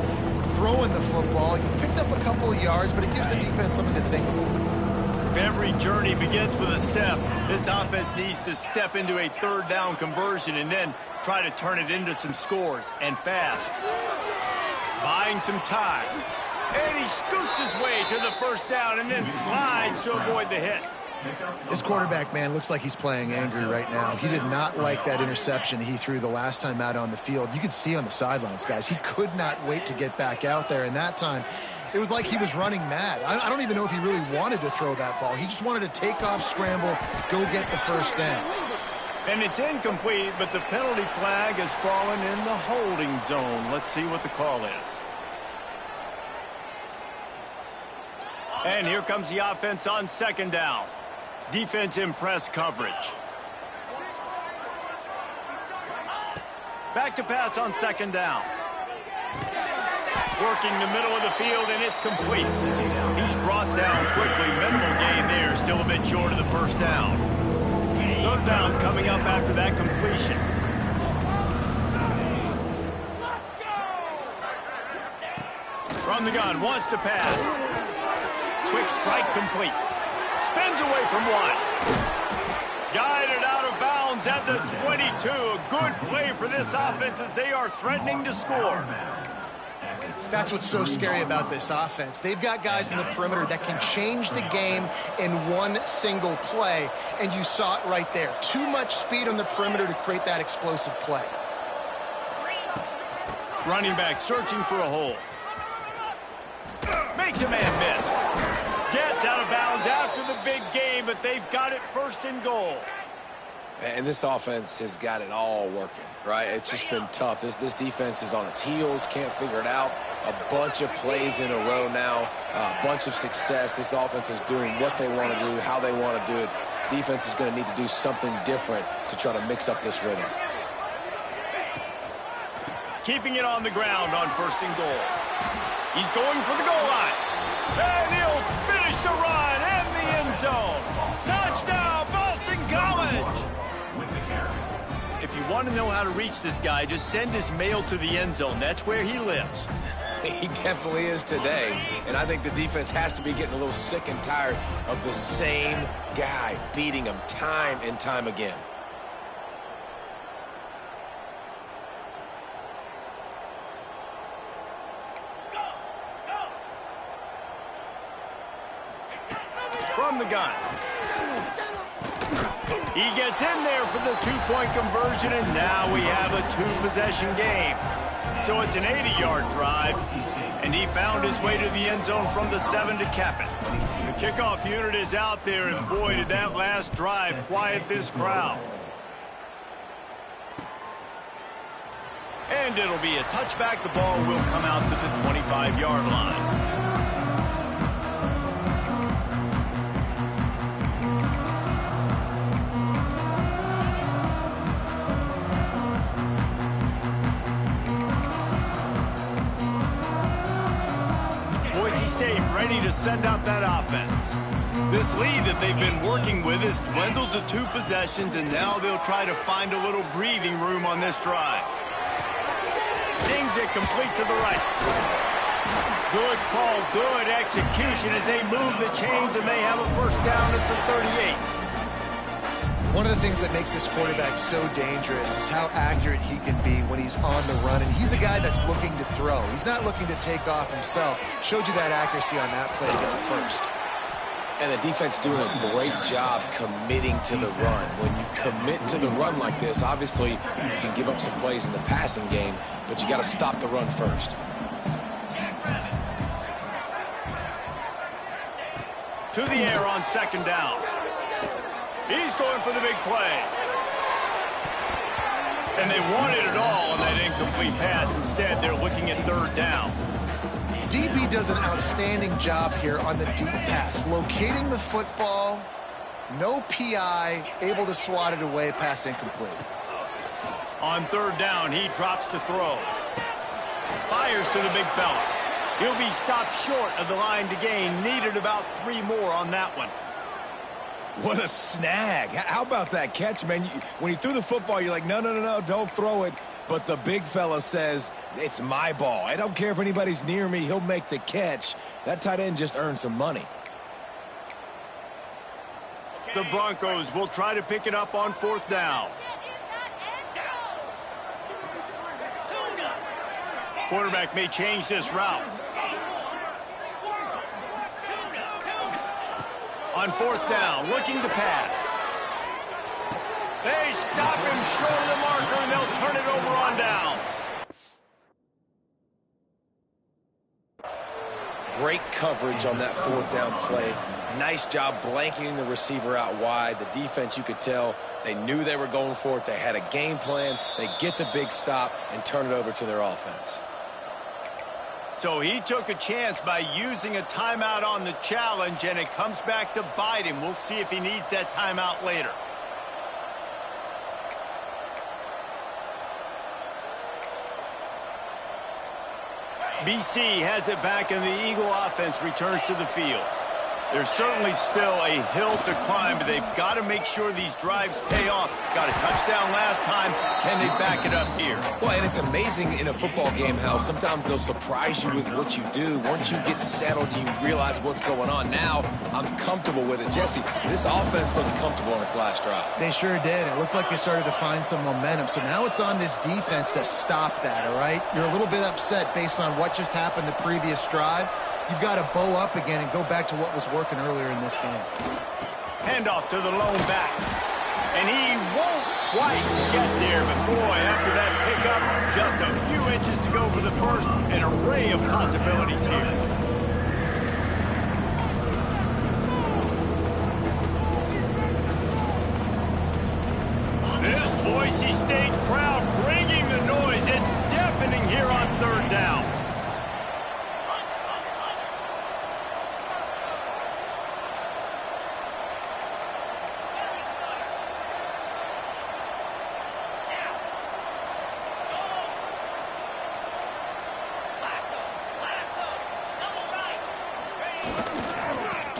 throwing the football. He picked up a couple of yards, but it gives the defense something to think about. If every journey begins with a step, this offense needs to step into a 3rd down conversion and then try to turn it into some scores, and fast. Buying some time. And he scoots his way to the 1st down and then slides to avoid the hit. This quarterback, man, looks like he's playing angry right now. He did not like that interception he threw the last time out on the field. You could see on the sidelines, guys, he could not wait to get back out there. And that time, it was like he was running mad. I don't even know if he really wanted to throw that ball. He just wanted to take off, scramble, go get the 1st down. And it's incomplete, but the penalty flag has fallen in the holding zone. Let's see what the call is. And here comes the offense on second down. Defense in press coverage. Back to pass on second down. Working the middle of the field, and it's complete. He's brought down quickly. Minimal gain there, still a bit short of the first down. Third down coming up after that completion. From the gun, wants to pass. Quick strike complete. Spins away from one. Guided out of bounds at the 22. A good play for this offense as they are threatening to score. That's what's so scary about this offense. They've got guys in the perimeter that can change the game in one single play, and you saw it right there. Too much speed on the perimeter to create that explosive play. Running back searching for a hole. Makes a man miss. Gets out of bounds after the big game, but they've got it first and goal. And this offense has got it all working, right? It's just been tough. This defense is on its heels, can't figure it out. A bunch of plays in a row now, a bunch of success. This offense is doing what they want to do, how they want to do it. Defense is going to need to do something different to try to mix up this rhythm. Keeping it on the ground on first and goal. He's going for the goal line. And he'll finish the run and the end zone. Touchdown, Boston College! If you want to know how to reach this guy, just send his mail to the end zone. That's where he lives. He definitely is today. And I think the defense has to be getting a little sick and tired of the same guy beating him time and time again. From the gun. He gets in there for the two-point conversion, and now we have a two-possession game. So it's an 80-yard drive, and he found his way to the end zone from the 7 to cap it. The kickoff unit is out there, and boy, did that last drive quiet this crowd. And it'll be a touchback. The ball will come out to the 25-yard line. Ready to send out that offense. This lead that they've been working with has dwindled to 2 possessions, and now they'll try to find a little breathing room on this drive. Dings it complete to the right. Good call, good execution as they move the chains, and they have a first down at the 38. One of the things that makes this quarterback so dangerous is how accurate he can be when he's on the run. And he's a guy that's looking to throw. He's not looking to take off himself. Showed you that accuracy on that play to get the first. And the defense doing a great job committing to the run. When you commit to the run like this, obviously you can give up some plays in the passing game, but you got to stop the run first. To the air on second down. He's going for the big play. And they wanted it all on that incomplete pass. Instead, they're looking at third down. DB does an outstanding job here on the deep pass. Locating the football, no PI, able to swat it away, pass incomplete. On third down, he drops to throw. Fires to the big fella. He'll be stopped short of the line to gain. Needed about 3 more on that one. What a snag. How about that catch, man? When he threw the football, you're like, no, don't throw it. But the big fella says, it's my ball. I don't care if anybody's near me. He'll make the catch. That tight end just earned some money. The Broncos will try to pick it up on fourth down. Quarterback may change this route. On fourth down, looking to pass. They stop him short of the marker, and they'll turn it over on downs. Great coverage on that fourth down play. Nice job blanketing the receiver out wide. The defense, you could tell, they knew they were going for it. They had a game plan. They get the big stop and turn it over to their offense. So he took a chance by using a timeout on the challenge, and it comes back to bite him. We'll see if he needs that timeout later. BC has it back, and the Eagle offense returns to the field. There's certainly still a hill to climb, but they've got to make sure these drives pay off. Got a touchdown last time. Can they back it up here? Well, and it's amazing in a football game how sometimes they'll surprise you with what you do. Once you get settled, you realize what's going on. Now, I'm comfortable with it. Jesse, this offense looked comfortable on its last drive. They sure did. It looked like they started to find some momentum. So now it's on this defense to stop that, all right? You're a little bit upset based on what just happened the previous drive. You've got to bow up again and go back to what was working earlier in this game. Handoff to the lone back. And he won't quite get there, but boy, after that pickup, just a few inches to go for the first. An array of possibilities here. This Boise State crowd bringing the noise. It's deafening here on third down.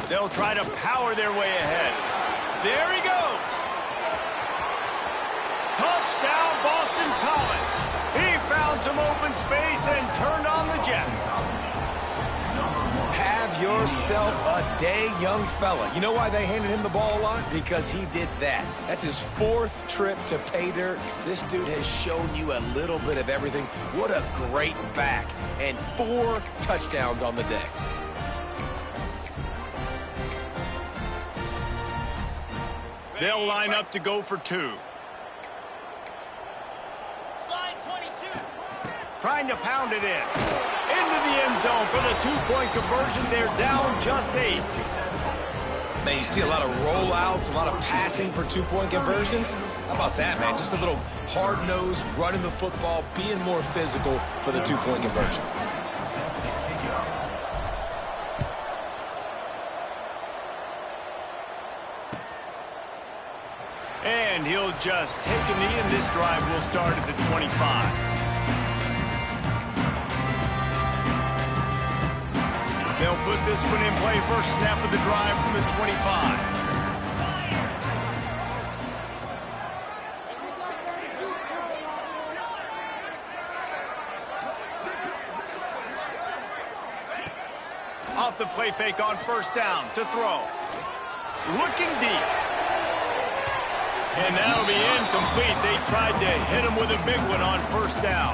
They'll try to power their way ahead. There he goes. Touchdown, Boston College. He found some open space and turned on the Jets. Have yourself a day, young fella. You know why they handed him the ball a lot? Because he did that. That's his fourth trip to pay dirt. This dude has shown you a little bit of everything. What a great back. And 4 touchdowns on the day. They'll line up to go for 2. Slide 22. Trying to pound it in. Into the end zone for the 2-point conversion. They're down just 8. Man, you see a lot of rollouts, a lot of passing for 2-point conversions. How about that, man? Just a little hard-nosed, running the football, being more physical for the 2-point conversion. And he'll just take a knee, and this drive will start at the 25. They'll put this one in play. First snap of the drive from the 25. Off the play fake on first down to throw. Looking deep. And that'll be incomplete. They tried to hit him with a big one on first down.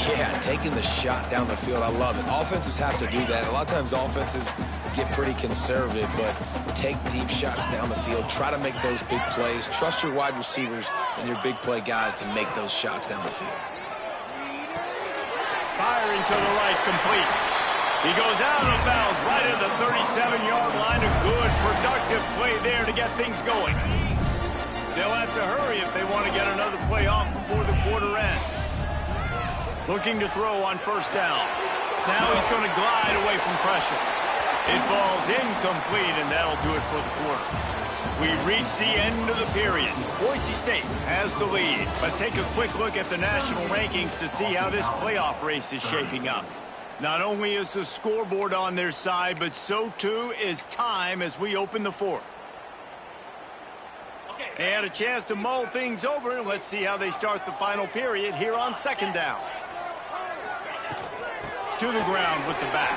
Yeah, taking the shot down the field. I love it. Offenses have to do that. A lot of times offenses get pretty conservative, but take deep shots down the field. Try to make those big plays. Trust your wide receivers and your big play guys to make those shots down the field. Firing to the right, complete. He goes out of bounds right at the 37-yard line. A good, productive play there to get things going. They'll have to hurry if they want to get another play off before the quarter ends. Looking to throw on first down. Now he's going to glide away from pressure. It falls incomplete, and that'll do it for the quarter. We've reached the end of the period. Boise State has the lead. Let's take a quick look at the national rankings to see how this playoff race is shaping up. Not only is the scoreboard on their side, but so too is time as we open the fourth. They had a chance to mull things over, and let's see how they start the final period here on second down. To the ground with the back.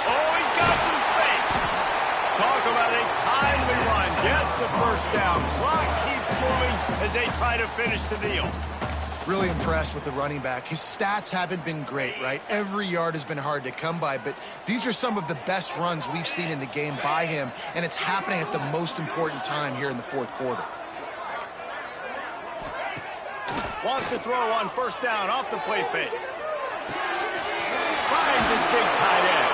Oh, he's got some space. Talk about a timely run. Gets the first down. Clock keeps moving as they try to finish the deal. Really impressed with the running back. His stats haven't been great, right? Every yard has been hard to come by, but these are some of the best runs we've seen in the game by him, and it's happening at the most important time here in the fourth quarter. Wants to throw on first down off the play fake. finds his big tight end.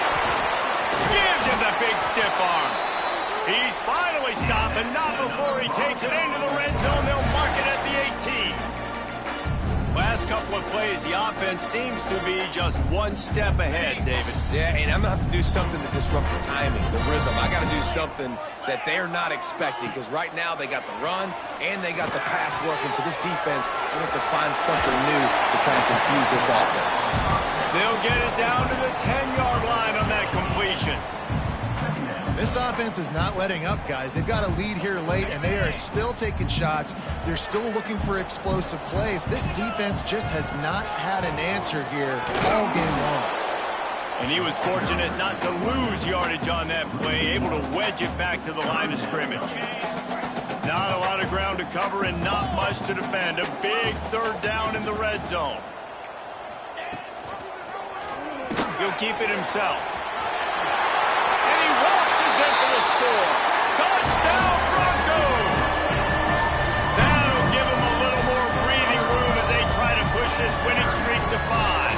Gives him the big stiff arm. He's finally stopped, and not before he takes it into the red zone. They'll mark it at the 18. Last couple of plays, the offense seems to be just one step ahead, David. Yeah, and I'm going to have to do something to disrupt the timing, the rhythm. I got to do something that they're not expecting, because right now they got the run and they got the pass working. So this defense will have to find something new to kind of confuse this offense. They'll get it down to the 10-yard line on that completion. This offense is not letting up, guys. They've got a lead here late, and they are still taking shots. They're still looking for explosive plays. This defense just has not had an answer here all game long. And he was fortunate not to lose yardage on that play, able to wedge it back to the line of scrimmage. Not a lot of ground to cover and not much to defend. A big third down in the red zone. He'll keep it himself. And he waltzes in for the score. Touchdown, Broncos! That'll give him a little more breathing room as they try to push this winning streak to 5.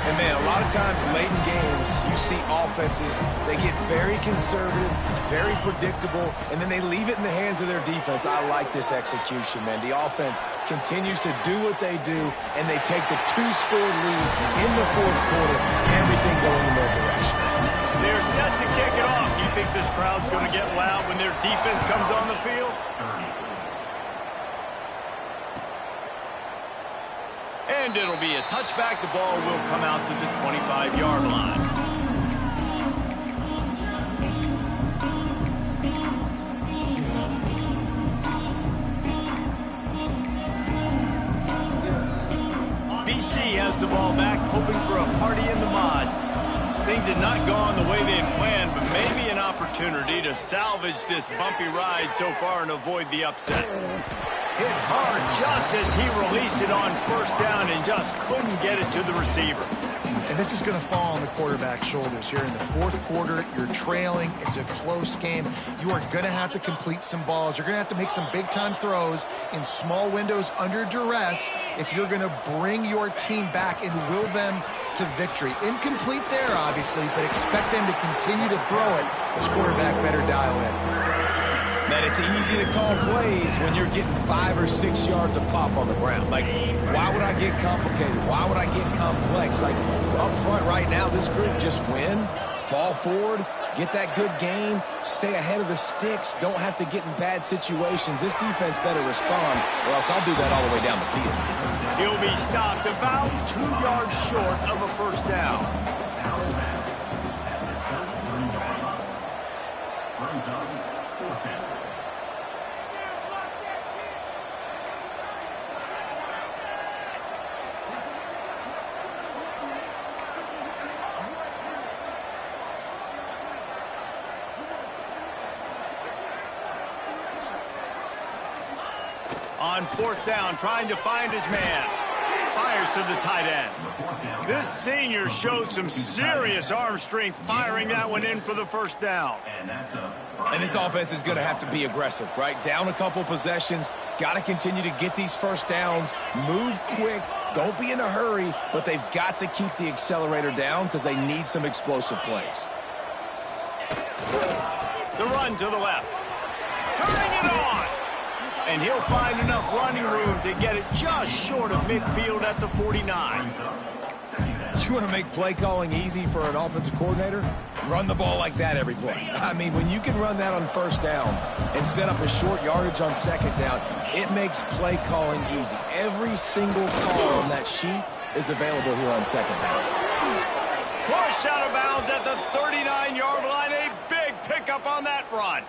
And, man, a lot of times late in games, you see offenses, they get very conservative, very predictable, and then they leave it in the hands of their defense. I like this execution, man. The offense continues to do what they do, and they take the 2-score lead in the fourth quarter, everything going in their direction. They're set to kick it off. You think this crowd's going to get loud when their defense comes on the field? And it'll be a touchback. The ball will come out to the 25-yard line. BC has the ball back, hoping for a party in the mods. Things had not gone the way they had planned, but maybe an opportunity to salvage this bumpy ride so far and avoid the upset. Hit hard just as he released it on first down and just couldn't get it to the receiver. And this is going to fall on the quarterback's shoulders here in the fourth quarter. You're trailing. It's a close game. You are going to have to complete some balls. You're going to have to make some big-time throws in small windows under duress if you're going to bring your team back and will them to victory. Incomplete there, obviously, but expect them to continue to throw it. This quarterback better dial in. Man, it's easy to call plays when you're getting 5 or 6 yards of pop on the ground. Like, why would I get complicated? Why would I get complex? Like, up front right now, this group just win, fall forward, get that good gain, stay ahead of the sticks, don't have to get in bad situations. This defense better respond, or else I'll do that all the way down the field. He'll be stopped about 2 yards short of a first down. On fourth down, trying to find his man. Fires to the tight end. This senior showed some serious arm strength firing that one in for the first down. And this offense is going to have to be aggressive, right? Down a couple possessions, got to continue to get these first downs, move quick, don't be in a hurry, but they've got to keep the accelerator down because they need some explosive plays. The run to the left. Turning it on. And he'll find enough running room to get it just short of midfield at the 49. You want to make play calling easy for an offensive coordinator? Run the ball like that every play. I mean, when you can run that on first down and set up a short yardage on second down, it makes play calling easy. Every single call on that sheet is available here on second down. Pushed out of bounds at the 39-yard line. A big pickup on that run.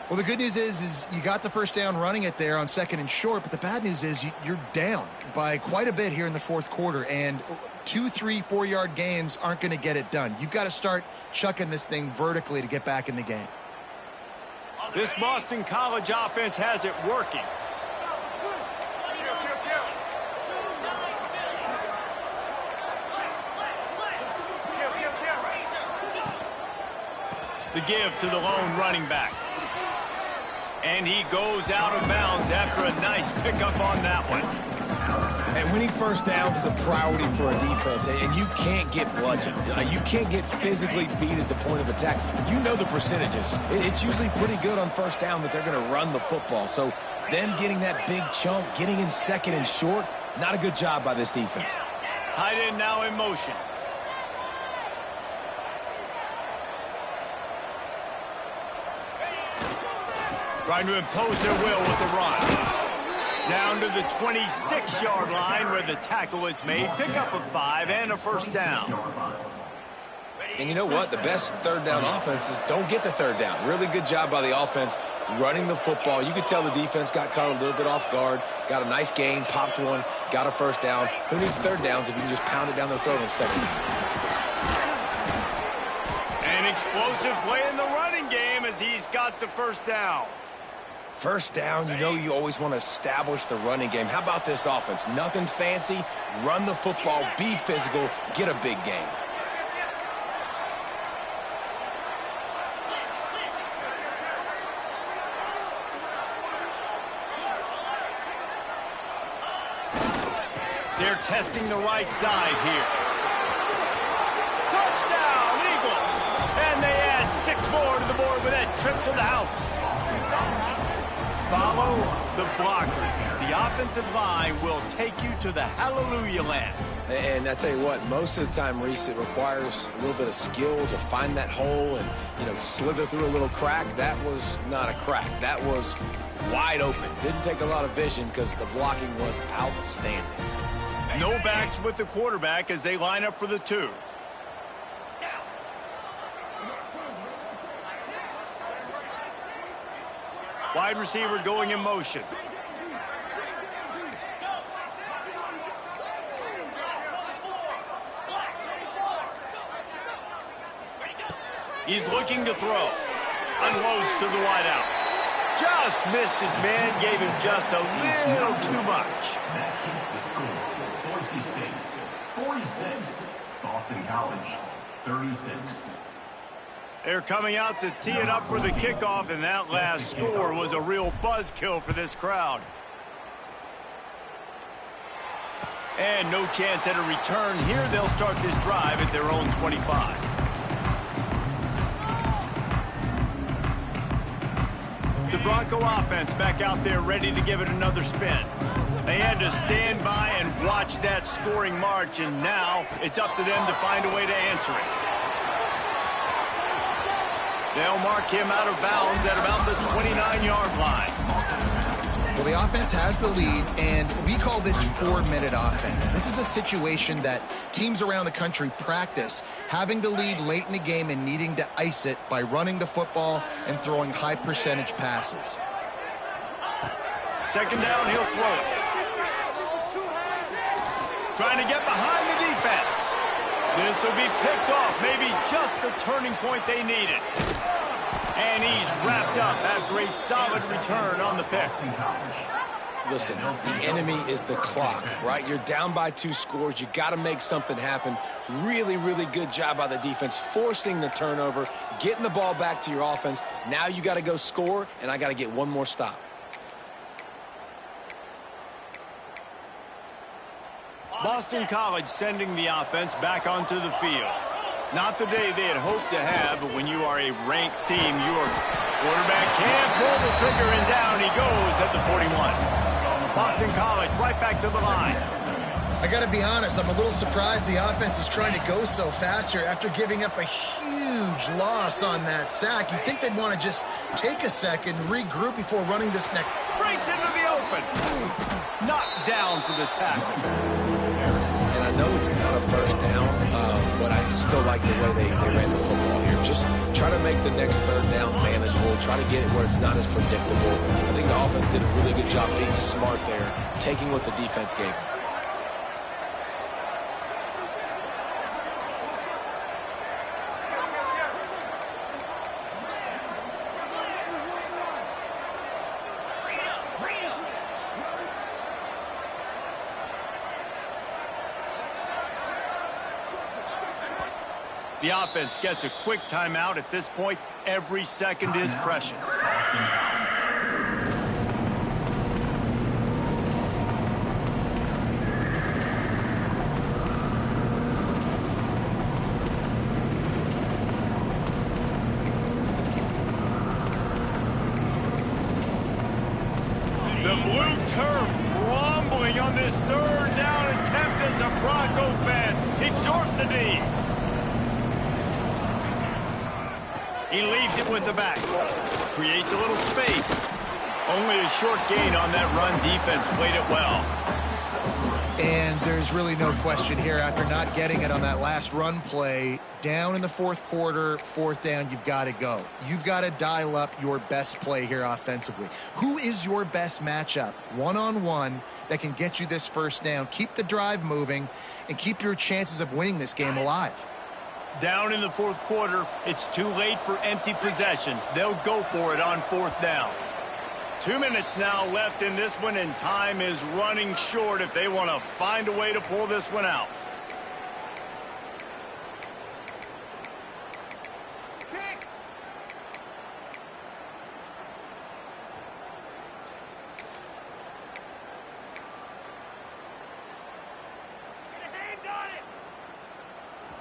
Well, the good news is you got the first down running it there on second and short, but the bad news is you're down by quite a bit here in the fourth quarter, and 2, 3, 4-yard gains aren't going to get it done. You've got to start chucking this thing vertically to get back in the game. This Boston College offense has it working. The give to the lone running back. And he goes out of bounds after a nice pickup on that one. And winning first downs is a priority for a defense, and you can't get bludgeoned. You can't get physically beat at the point of attack. You know the percentages. It's usually pretty good on first down that they're going to run the football. So them getting that big chunk, getting in second and short, not a good job by this defense. Tight end now in motion. Trying to impose their will with the run. Down to the 26-yard line where the tackle is made. Pick up of 5 and a first down. And you know what? The best third down offenses don't get the third down. Really good job by the offense running the football. You could tell the defense got caught a little bit off guard. Got a nice gain, popped one, got a first down. Who needs third downs if you can just pound it down their throat in second down? An explosive play in the running game as he's got the first down. First down, you know you always want to establish the running game. How about this offense? Nothing fancy. Run the football, be physical, get a big gain. They're testing the right side here. Touchdown, Eagles! And they add 6 more to the board with that trip to the house. Follow the blockers. The offensive line will take you to the hallelujah land. And I tell you what, most of the time, Reese, it requires a little bit of skill to find that hole and, slither through a little crack. That was not a crack. That was wide open. Didn't take a lot of vision because the blocking was outstanding. No backs with the quarterback as they line up for the 2. Wide receiver going in motion. He's looking to throw. Unloads to the wideout. Just missed his man, gave him just a little too much. The score, Boise State, 46, Boston College, 36. They're coming out to tee it up for the kickoff, and that last score was a real buzzkill for this crowd. And no chance at a return here. They'll start this drive at their own 25. The Bronco offense back out there ready to give it another spin. They had to stand by and watch that scoring march, and now it's up to them to find a way to answer it. They'll mark him out of bounds at about the 29-yard line. Well, the offense has the lead, and we call this 4-minute offense. This is a situation that teams around the country practice, having the lead late in the game and needing to ice it by running the football and throwing high-percentage passes. Second down, he'll throw it. Trying to get behind the defense. This will be picked off, maybe just the turning point they needed. And he's wrapped up after a solid return on the pick. Listen, the enemy is the clock, right? You're down by 2 scores. You got to make something happen. Really, really good job by the defense, forcing the turnover, getting the ball back to your offense. Now you got to go score, and I got to get one more stop. Boston College sending the offense back onto the field. Not the day they had hoped to have, but when you are a ranked team, your quarterback can't pull the trigger, and down he goes at the 41. Boston College right back to the line. I got to be honest, I'm a little surprised the offense is trying to go so fast here after giving up a huge loss on that sack. You'd think they'd want to just take a second, regroup before running this next. Breaks into the open. Knocked down for the tackle. And I know it's not a first down, but I still like the way they ran the football here. Just try to make the next third down manageable. Try to get it where it's not as predictable. I think the offense did a really good job being smart there, taking what the defense gave them. The offense gets a quick timeout. At this point, every second is precious. The blue turf rumbling on this third down attempt as the Bronco fans exhort the D. He leaves it with the back. Creates a little space. Only a short gain on that run. Defense played it well. And there's really no question here, after not getting it on that last run play, down in the fourth quarter, fourth down, you've got to go. You've got to dial up your best play here offensively. Who is your best matchup, one-on-one, that can get you this first down, keep the drive moving, and keep your chances of winning this game alive? Down in the fourth quarter, it's too late for empty possessions. They'll go for it on fourth down. 2 minutes now left in this one, and time is running short if they want to find a way to pull this one out. Kick. Get a hand on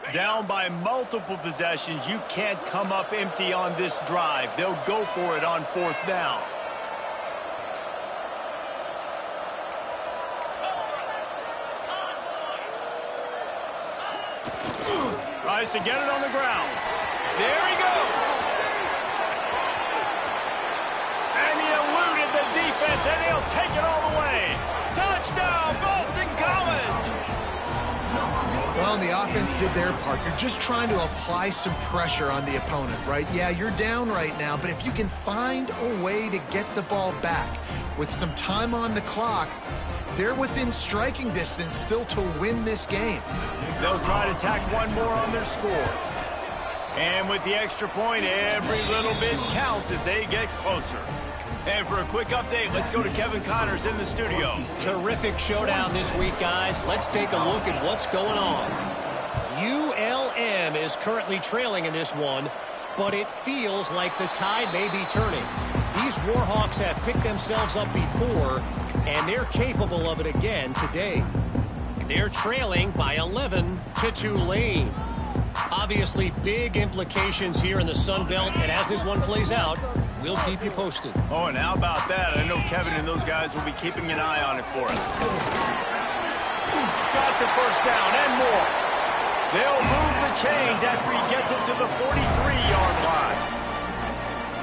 it. Down by multiple possessions, you can't come up empty on this drive. They'll go for it on fourth down. Tries to get it on the ground. There he goes. And he eluded the defense, and he'll take it all the way. Touchdown, Boston College! Well, and the offense did their part. You're just trying to apply some pressure on the opponent, right? Yeah, you're down right now, but if you can find a way to get the ball back with some time on the clock, they're within striking distance still to win this game. They'll try to tack one more on their score. And with the extra point, every little bit counts as they get closer. And for a quick update, let's go to Kevin Connors in the studio. Terrific showdown this week, guys. Let's take a look at what's going on. ULM is currently trailing in this one, but it feels like the tide may be turning. These Warhawks have picked themselves up before, and they're capable of it again today. They're trailing by 11 to Tulane. Obviously, big implications here in the Sun Belt, and as this one plays out, we'll keep you posted. Oh, and how about that? I know Kevin and those guys will be keeping an eye on it for us. Got the first down and more. They'll move the chains after he gets it to the 43-yard line.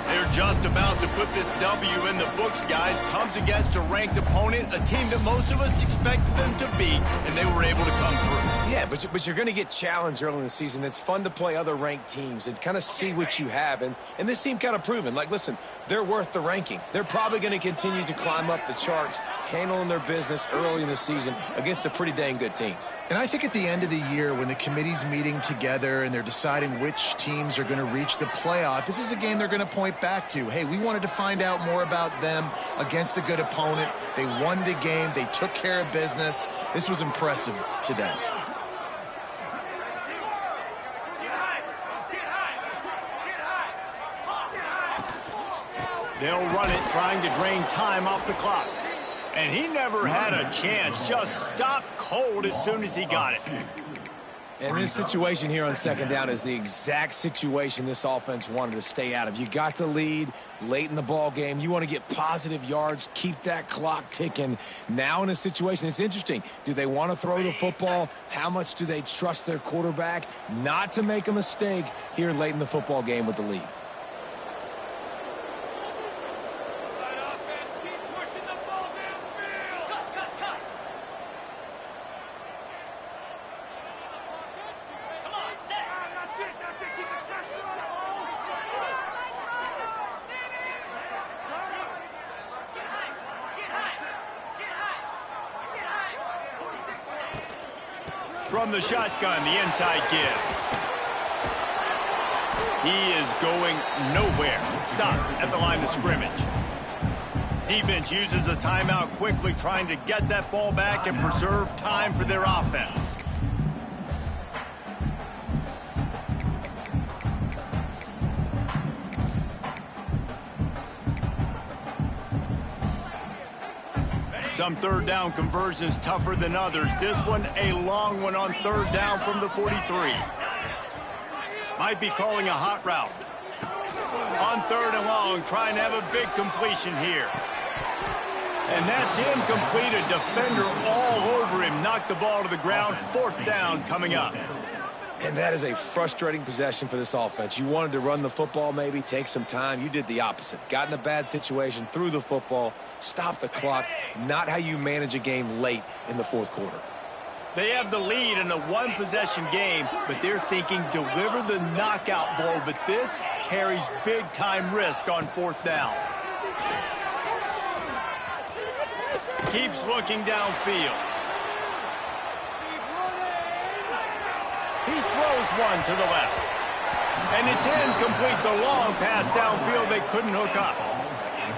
They're just about to put this W in the books, guys. Comes against a ranked opponent, a team that most of us expected them to beat, and they were able to come through. Yeah, but you're going to get challenged early in the season. It's fun to play other ranked teams and kind of see what you have. And this team kind of proven, like, listen, they're worth the ranking. They're probably going to continue to climb up the charts, handling their business early in the season against a pretty dang good team. And I think at the end of the year, when the committee's meeting together and they're deciding which teams are going to reach the playoff, this is a game they're going to point back to. Hey, we wanted to find out more about them against a good opponent. They won the game. They took care of business. This was impressive today. They'll run it, trying to drain time off the clock. And he never had a chance, just stopped cold as soon as he got it. And this situation here on second down is the exact situation this offense wanted to stay out of. You got the lead late in the ball game. You want to get positive yards, keep that clock ticking. Now in a situation, it's interesting. Do they want to throw the football? How much do they trust their quarterback not to make a mistake here late in the football game with the lead? From the shotgun, the inside give. He is going nowhere. Stop at the line of scrimmage. Defense uses a timeout quickly, trying to get that ball back and preserve time for their offense. Some third down conversions tougher than others. This one, a long one on third down from the 43. Might be calling a hot route. On third and long, trying to have a big completion here. And that's incomplete. A defender all over him. Knocked the ball to the ground. 4th down coming up. And that is a frustrating possession for this offense. You wanted to run the football, maybe take some time. You did the opposite. Got in a bad situation, threw the football, stopped the clock. Not how you manage a game late in the 4th quarter. They have the lead in a 1-possession game, but they're thinking deliver the knockout blow. But this carries big-time risk on 4th down. Keeps looking downfield. He throws one to the left. And it's incomplete. The long pass downfield they couldn't hook up.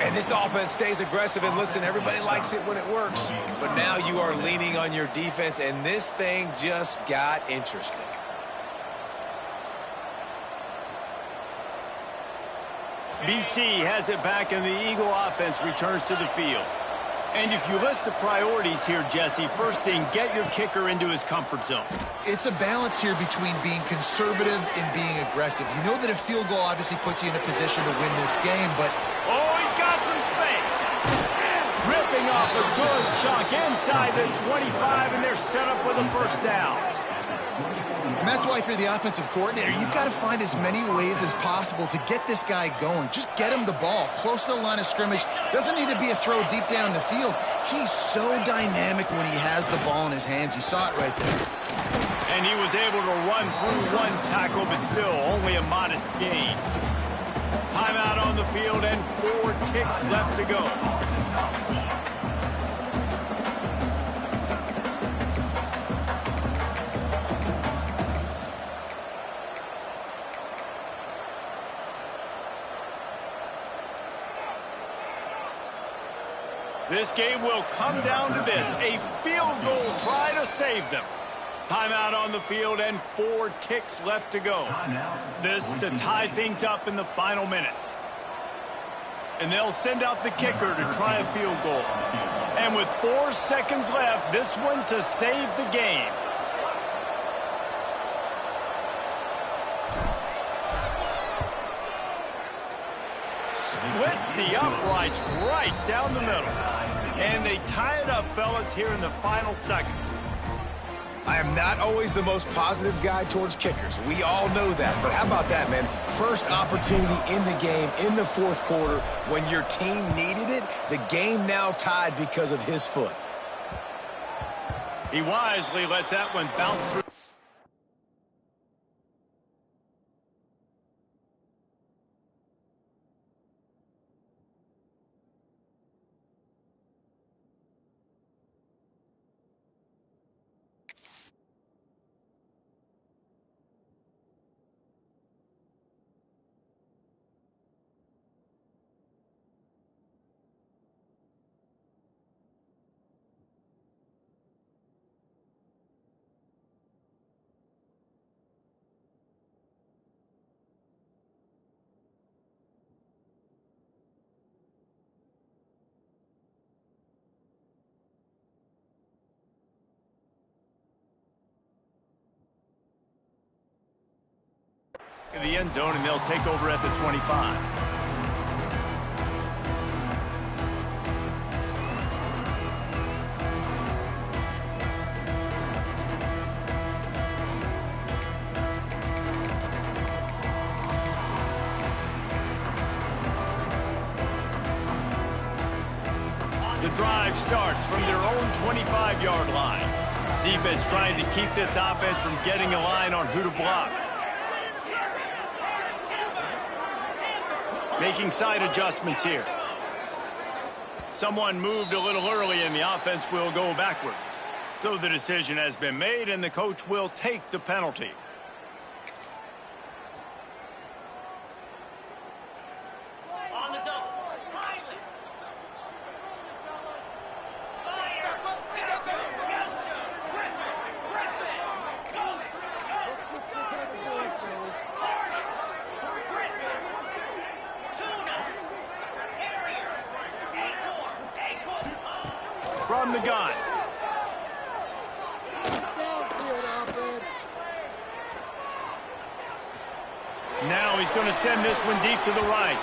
And this offense stays aggressive. And listen, everybody likes it when it works. But now you are leaning on your defense, and this thing just got interesting. BC has it back, and the Eagle offense returns to the field. And if you list the priorities here, Jesse, first thing, get your kicker into his comfort zone. It's a balance here between being conservative and being aggressive. You know that a field goal obviously puts you in a position to win this game, but... Oh, he's got some space. Ripping off a good chunk inside the 25, and they're set up with a 1st down. And that's why, for the offensive coordinator, you've got to find as many ways as possible to get this guy going. Just get him the ball close to the line of scrimmage. Doesn't need to be a throw deep down the field. He's so dynamic when he has the ball in his hands. You saw it right there. And he was able to run through 1 tackle, but still only a modest gain. Timeout on the field and 4 ticks left to go. This game will come down to this. A field goal try to save them. Timeout on the field and 4 ticks left to go. This to tie things up in the final minute. And they'll send out the kicker to try a field goal. And with 4 seconds left, this one to save the game. Splits the uprights right down the middle. And they tie it up, fellas, here in the final seconds. I am not always the most positive guy towards kickers. We all know that. But how about that, man? First opportunity in the game, in the 4th quarter, when your team needed it, the game now tied because of his foot. He wisely lets that one bounce through. In the end zone, and they'll take over at the 25. The drive starts from their own 25-yard line. Defense trying to keep this offense from getting a line on who to block. Making side adjustments here. Someone moved a little early and the offense will go backward. So the decision has been made and the coach will take the penalty. On the double. From the gun. Now he's going to send this one deep to the right.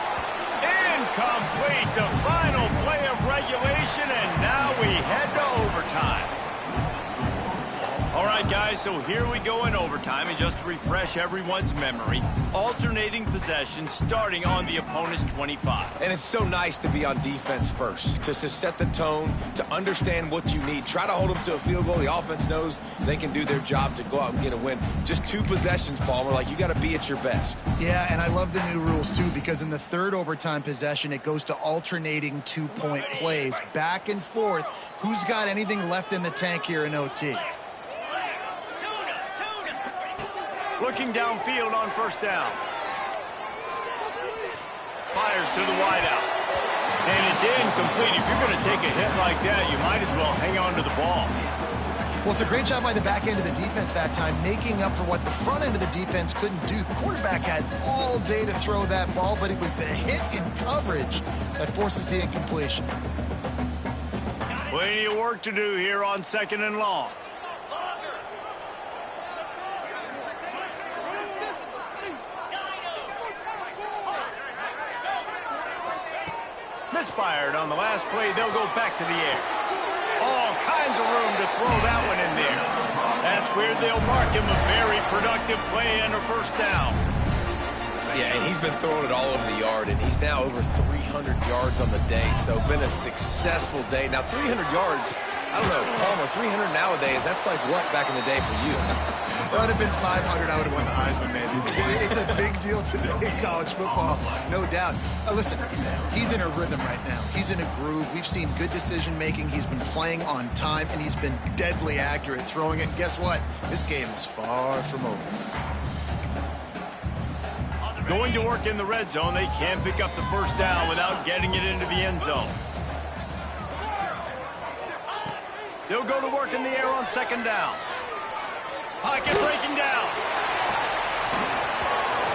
Incomplete. The final play of regulation, head to overtime. All right, guys, so here we go in overtime, and just to refresh everyone's memory, alternating possession starting on the opponent's 25. And it's so nice to be on defense first, to set the tone, to understand what you need. Try to hold them to a field goal. The offense knows they can do their job to go out and get a win. Just 2 possessions, Palmer. Like, you got to be at your best. Yeah, and I love the new rules, too, because in the third overtime possession, it goes to alternating 2-point plays, back and forth. Who's got anything left in the tank here in OT? Looking downfield on first down. Fires to the wideout. And it's incomplete. If you're going to take a hit like that, you might as well hang on to the ball. Well, it's a great job by the back end of the defense that time, making up for what the front end of the defense couldn't do. The quarterback had all day to throw that ball, but it was the hit in coverage that forces the incompletion. Plenty of work to do here on 2nd and long. Misfired on the last play. They'll go back to the air. All kinds of room to throw that one in there. That's where they'll mark him a very productive play and a first down. Yeah, and he's been throwing it all over the yard, and he's now over 300 yards on the day. So been a successful day. Now, 300 yards, I don't know, Palmer, 300 nowadays, that's like what back in the day for you? That would have been 500. I would have won the Heisman, maybe. It's a big deal today in college football, no doubt. Listen, he's in a rhythm right now. He's in a groove. We've seen good decision-making. He's been playing on time, and he's been deadly accurate throwing it. And guess what? This game is far from over. Going to work in the red zone. They can't pick up the first down without getting it into the end zone. They'll go to work in the air on 2nd down. Pocket breaking down.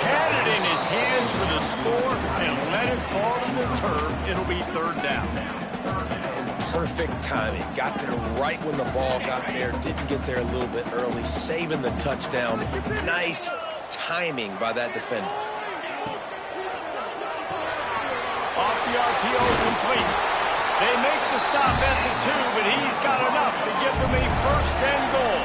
Had it in his hands for the score and let it fall to the turf. It'll be 3rd down. And perfect timing. Got there right when the ball got there. Didn't get there a little bit early. Saving the touchdown. Nice timing by that defender. Off the RPO, complete. They make the stop at the 2, but he's got enough to give them a 1st and goal.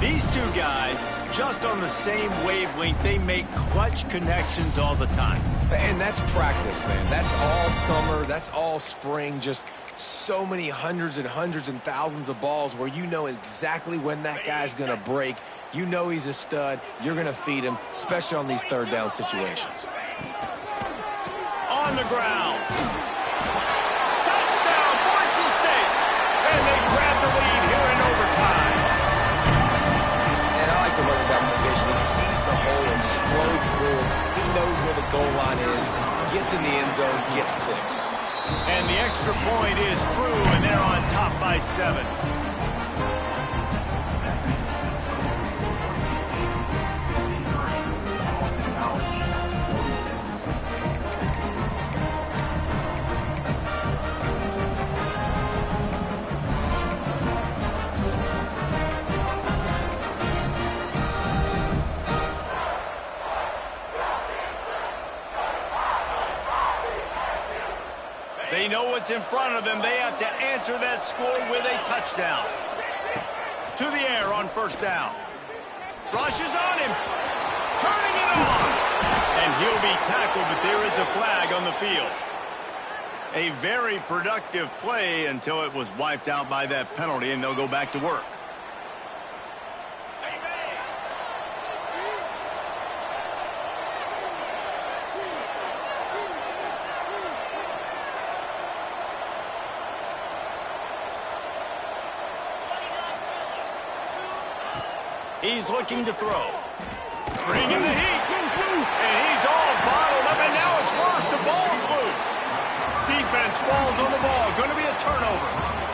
These two guys, just on the same wavelength, they make clutch connections all the time. And that's practice, man. That's all summer. That's all spring. Just so many hundreds and thousands of balls where you know exactly when that guy's going to break. You know he's a stud. You're going to feed him, especially on these 3rd down situations. On the ground. Touchdown, Boise State. And they grab the lead here in overtime. And I like the running back's vision. He sees the hole, explodes through it. He knows where the goal line is, gets in the end zone, gets 6. And the extra point is true, and they're on top by 7. They know what's in front of them. They have to answer that score with a touchdown. To the air on 1st down. Rushes on him. Turning it on. And he'll be tackled, but there is a flag on the field. A very productive play until it was wiped out by that penalty, and they'll go back to work. He's looking to throw. Bringing the heat. And he's all bottled up, and now it's worse. The ball's loose. Defense falls on the ball. Going to be a turnover.